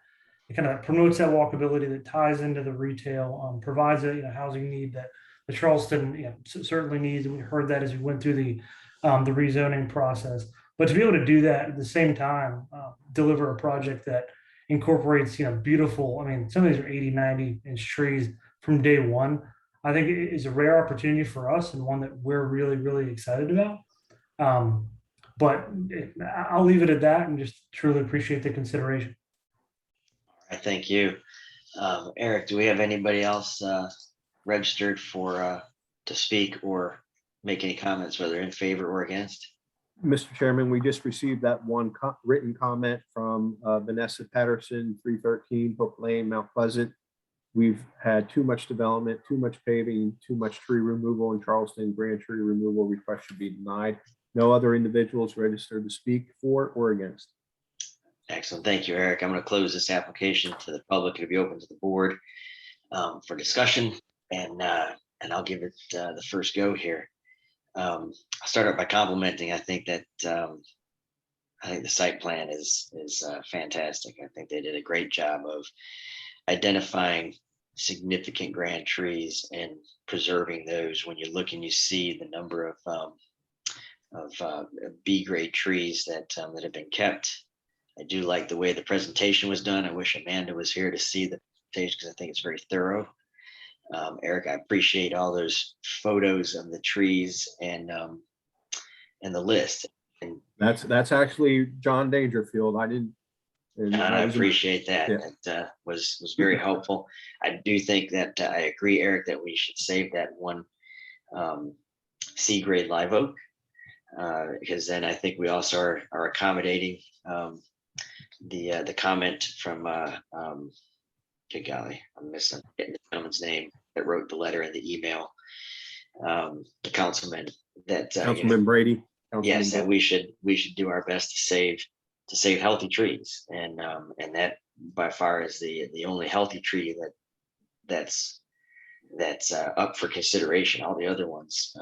kind of promotes that walkability, that ties into the retail, provides a housing need that the Charleston certainly needs. And we heard that as we went through the rezoning process. But to be able to do that at the same time, deliver a project that incorporates beautiful, I mean, some of these are 80, 90 inch trees from day one, I think it is a rare opportunity for us, and one that we're really, really excited about. But I'll leave it at that, and just truly appreciate the consideration. All right, thank you. Eric, do we have anybody else registered to speak or make any comments, whether in favor or against? Mr. Chairman, we just received that one written comment from Vanessa Patterson, 313 Hook Lane, Mount Pleasant. We've had too much development, too much paving, too much tree removal in Charleston. Grand tree removal request should be denied. No other individuals registered to speak for or against. Excellent. Thank you, Eric. I'm going to close this application to the public. It'll be open to the board for discussion, and I'll give it the first go here. I'll start out by complimenting. I think that I think the site plan is fantastic. I think they did a great job of identifying significant grand trees and preserving those. When you look and you see the number of B grade trees that have been kept. I do like the way the presentation was done. I wish Amanda was here to see the presentation because I think it's very thorough. Eric, I appreciate all those photos of the trees and the list. And That's actually John Dangerfield. I didn't. And I appreciate that. Yeah. That was very helpful. I do think that I agree, Eric, that we should save that one C grade live oak, because then I think we also are accommodating the comment from good golly, I'm missing the gentleman's name that wrote the letter in the email, the councilman that Councilman Brady. Yes, that we should do our best to save healthy trees, and that by far is the only healthy tree that's up for consideration. All the other ones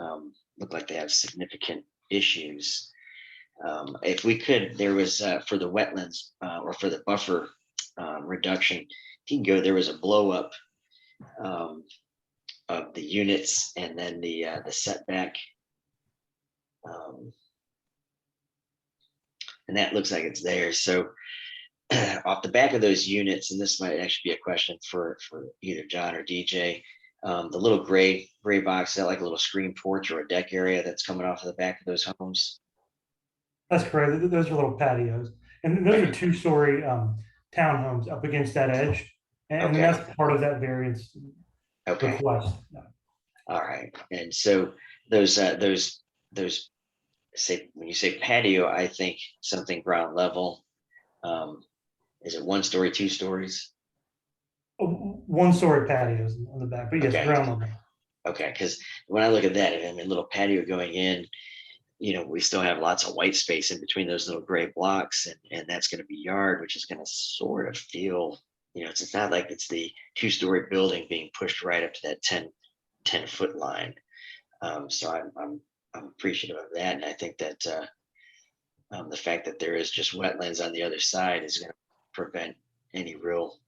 look like they have significant issues. If we could, there was for the wetlands or for the buffer reduction, you can go. There was a blow up of the units, and then the setback. And that looks like it's there. So off the back of those units, and this might actually be a question for either John or DJ, the little gray box, is that like a little screen porch or a deck area that's coming off of the back of those homes? That's correct. Those are little patios. And those are 2-story townhomes up against that edge. And Okay. that's part of that variance request. All right. And so those say, when you say patio, I think something ground level, Is it 1 story, 2 stories? One-story patios on the back, but yes, Okay. ground level. Okay, because when I look at that, I mean, little patio going in, we still have lots of white space in between those little gray blocks, and that's going to be yard, which is going to sort of feel, it's not like it's the 2-story building being pushed right up to that 10-foot line. So I'm appreciative of that, and I think that the fact that there is just wetlands on the other side is going to prevent any real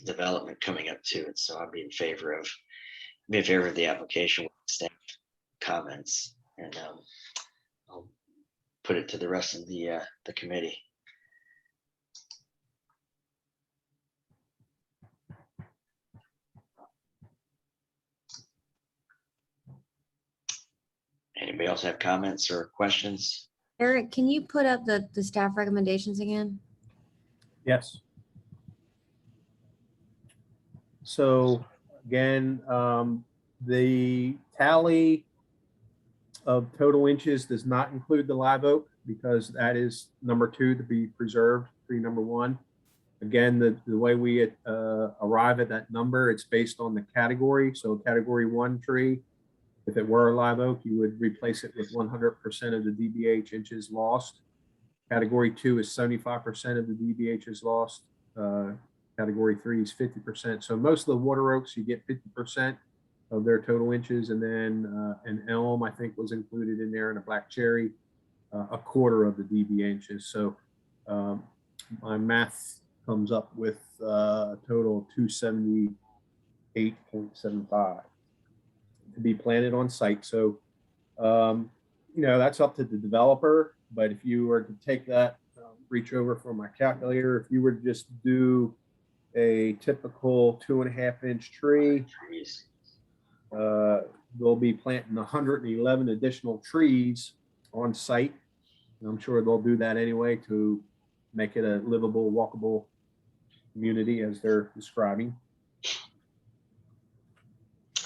development coming up to it. So I'll be in favor of the application with staff comments, and I'll put it to the rest of the committee. Anybody else have comments or questions? Eric, can you put up the staff recommendations again? Yes. So again, the tally of total inches does not include the live oak because that is number 2 to be preserved, tree number 1. Again, the way we arrive at that number, it's based on the category. So category 1 tree, if it were a live oak, you would replace it with 100% of the DBH inches lost. Category 2 is 75% of the DBHs lost. Category 3 is 50%. So most of the water oaks, you get 50% of their total inches. And then an elm, I think, was included in there, and a black cherry, a quarter of the DB inches. So my math comes up with a total of 278.75 to be planted on site. So, that's up to the developer. But if you were to take that, reach over for my calculator, if you were to just do a typical 2.5-inch tree, they'll be planting 111 additional trees on site. And I'm sure they'll do that anyway to make it a livable, walkable community as they're describing.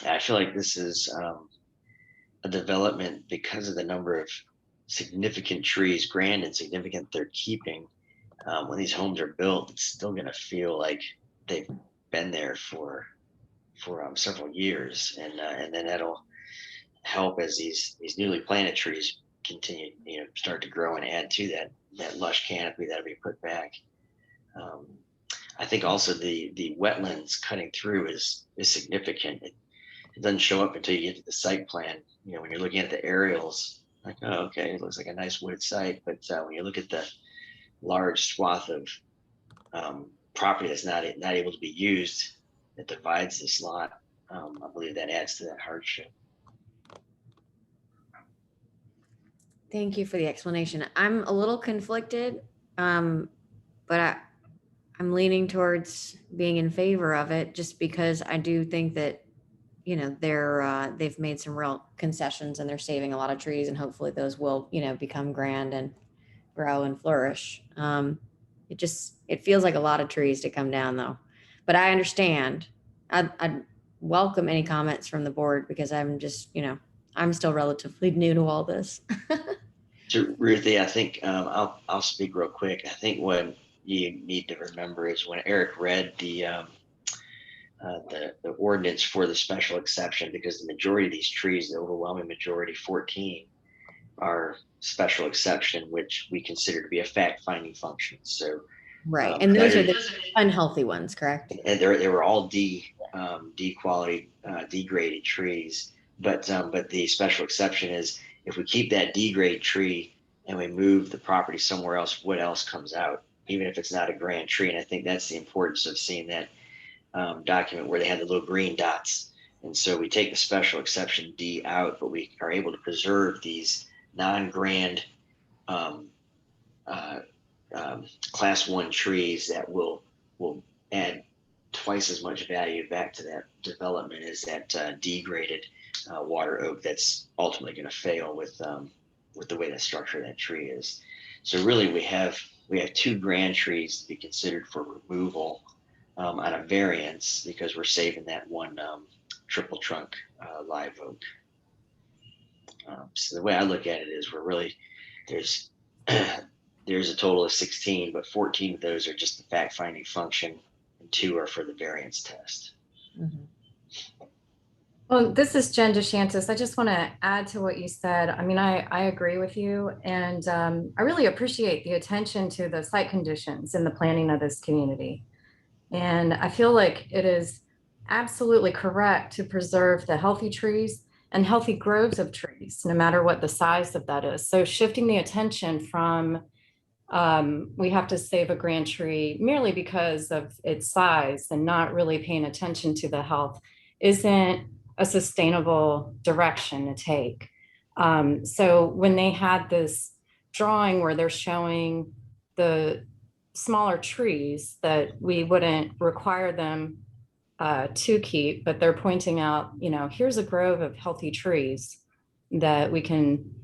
I feel like this is a development because of the number of significant trees, grand and significant, they're keeping. When these homes are built, it's still going to feel like they've been there for several years, and then that'll help as these newly planted trees continue, start to grow and add to that lush canopy that'll be put back. I think also the wetlands cutting through is significant. It doesn't show up until you get to the site plan. When you're looking at the aerials, like, oh, okay, it looks like a nice wooded site, but when you look at the large swath of property that's not able to be used, that divides this lot, I believe that adds to that hardship. Thank you for the explanation. I'm a little conflicted, but I'm leaning towards being in favor of it just because I do think that, they've made some real concessions and they're saving a lot of trees, and hopefully those will, become grand and grow and flourish. It feels like a lot of trees to come down though, but I understand. I'd welcome any comments from the board because I'm just, I'm still relatively new to all this. So Ruthie, I think I'll speak real quick. I think what you need to remember is when Eric read the ordinance for the special exception, because the majority of these trees, the overwhelming majority, 14, are special exception, which we consider to be a fact-finding function. So right, and those are the unhealthy ones, correct? And they were all D quality, degraded trees. But the special exception is if we keep that D-grade tree and we move the property somewhere else, what else comes out, even if it's not a grand tree. And I think that's the importance of seeing that document where they had the little green dots. And so we take the special exception D out, but we are able to preserve these non-grand class 1 trees that will add twice as much value back to that development as that degraded water oak that's ultimately going to fail with the way the structure of that tree is. So really we have 2 grand trees to be considered for removal on a variance because we're saving that one triple trunk live oak. So the way I look at it is there's there's a total of 16, but 14 of those are just the fact-finding function, and 2 are for the variance test. Well, this is Jen DeShantis. I just want to add to what you said. I mean, I agree with you. And I really appreciate the attention to the site conditions in the planning of this community. And I feel like it is absolutely correct to preserve the healthy trees and healthy groves of trees, no matter what the size of that is. So shifting the attention from we have to save a grand tree merely because of its size and not really paying attention to the health isn't a sustainable direction to take. So when they had this drawing where they're showing the smaller trees that we wouldn't require them to keep, but they're pointing out, you know, here's a grove of healthy trees that we can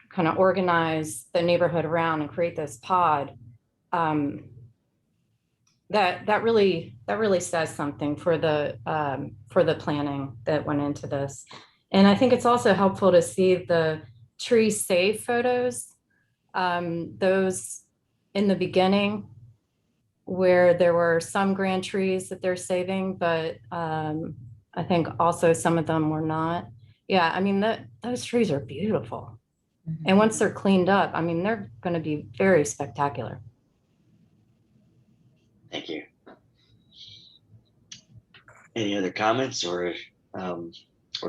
kind of organize the neighborhood around and create this pod. That really says something for the planning that went into this. And I think it's also helpful to see the tree save photos, those in the beginning where there were some grand trees that they're saving, but I think also some of them were not. Yeah, I mean, those trees are beautiful. And once they're cleaned up, I mean, they're going to be very spectacular. Thank you. Any other comments or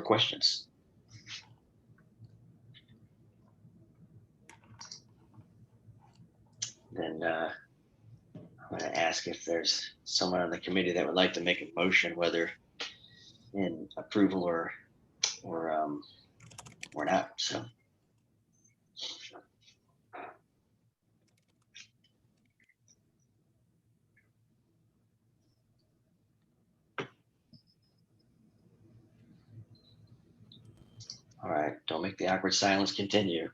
questions? Then I'm going to ask if there's someone on the committee that would like to make a motion, whether in approval or not. So. All right, don't make the awkward silence continue.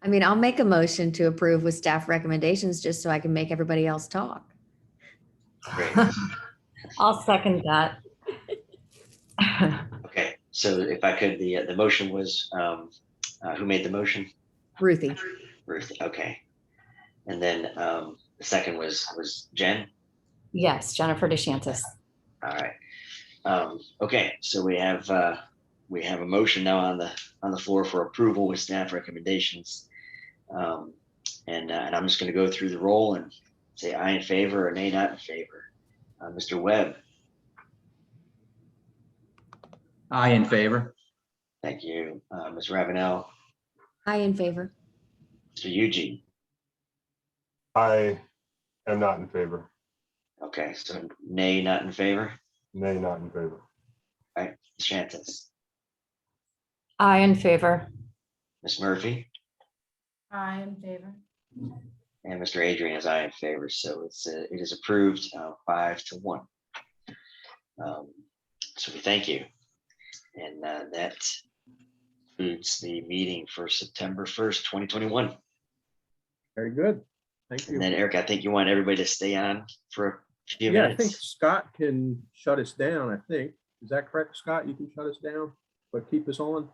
I mean, I'll make a motion to approve with staff recommendations just so I can make everybody else talk. Great. I'll second that. Okay, so if I could, the motion was, who made the motion? Ruthie. Ruth, okay. And then the second was Jen? Yes, Jennifer DeShantis. All right. Okay, so we have a motion now on the floor for approval with staff recommendations. And I'm just going to go through the roll and say aye in favor or nay not in favor. Mr. Webb. Aye in favor. Thank you. Ms. Ravenel. Aye in favor. Mr. Eugene. I am not in favor. Okay, so nay not in favor. Nay, not in favor. All right, Shantis. Aye in favor. Ms. Murphy. I in favor. And Mr. Adrian is aye in favor, so it is approved 5-1. So we thank you, and that concludes the meeting for September 1st, 2021. Very good. Thank you. And then Eric, I think you want everybody to stay on for a few Yeah, minutes. I think Scott can shut us down, I think. Is that correct, Scott? You can shut us down, but keep us on?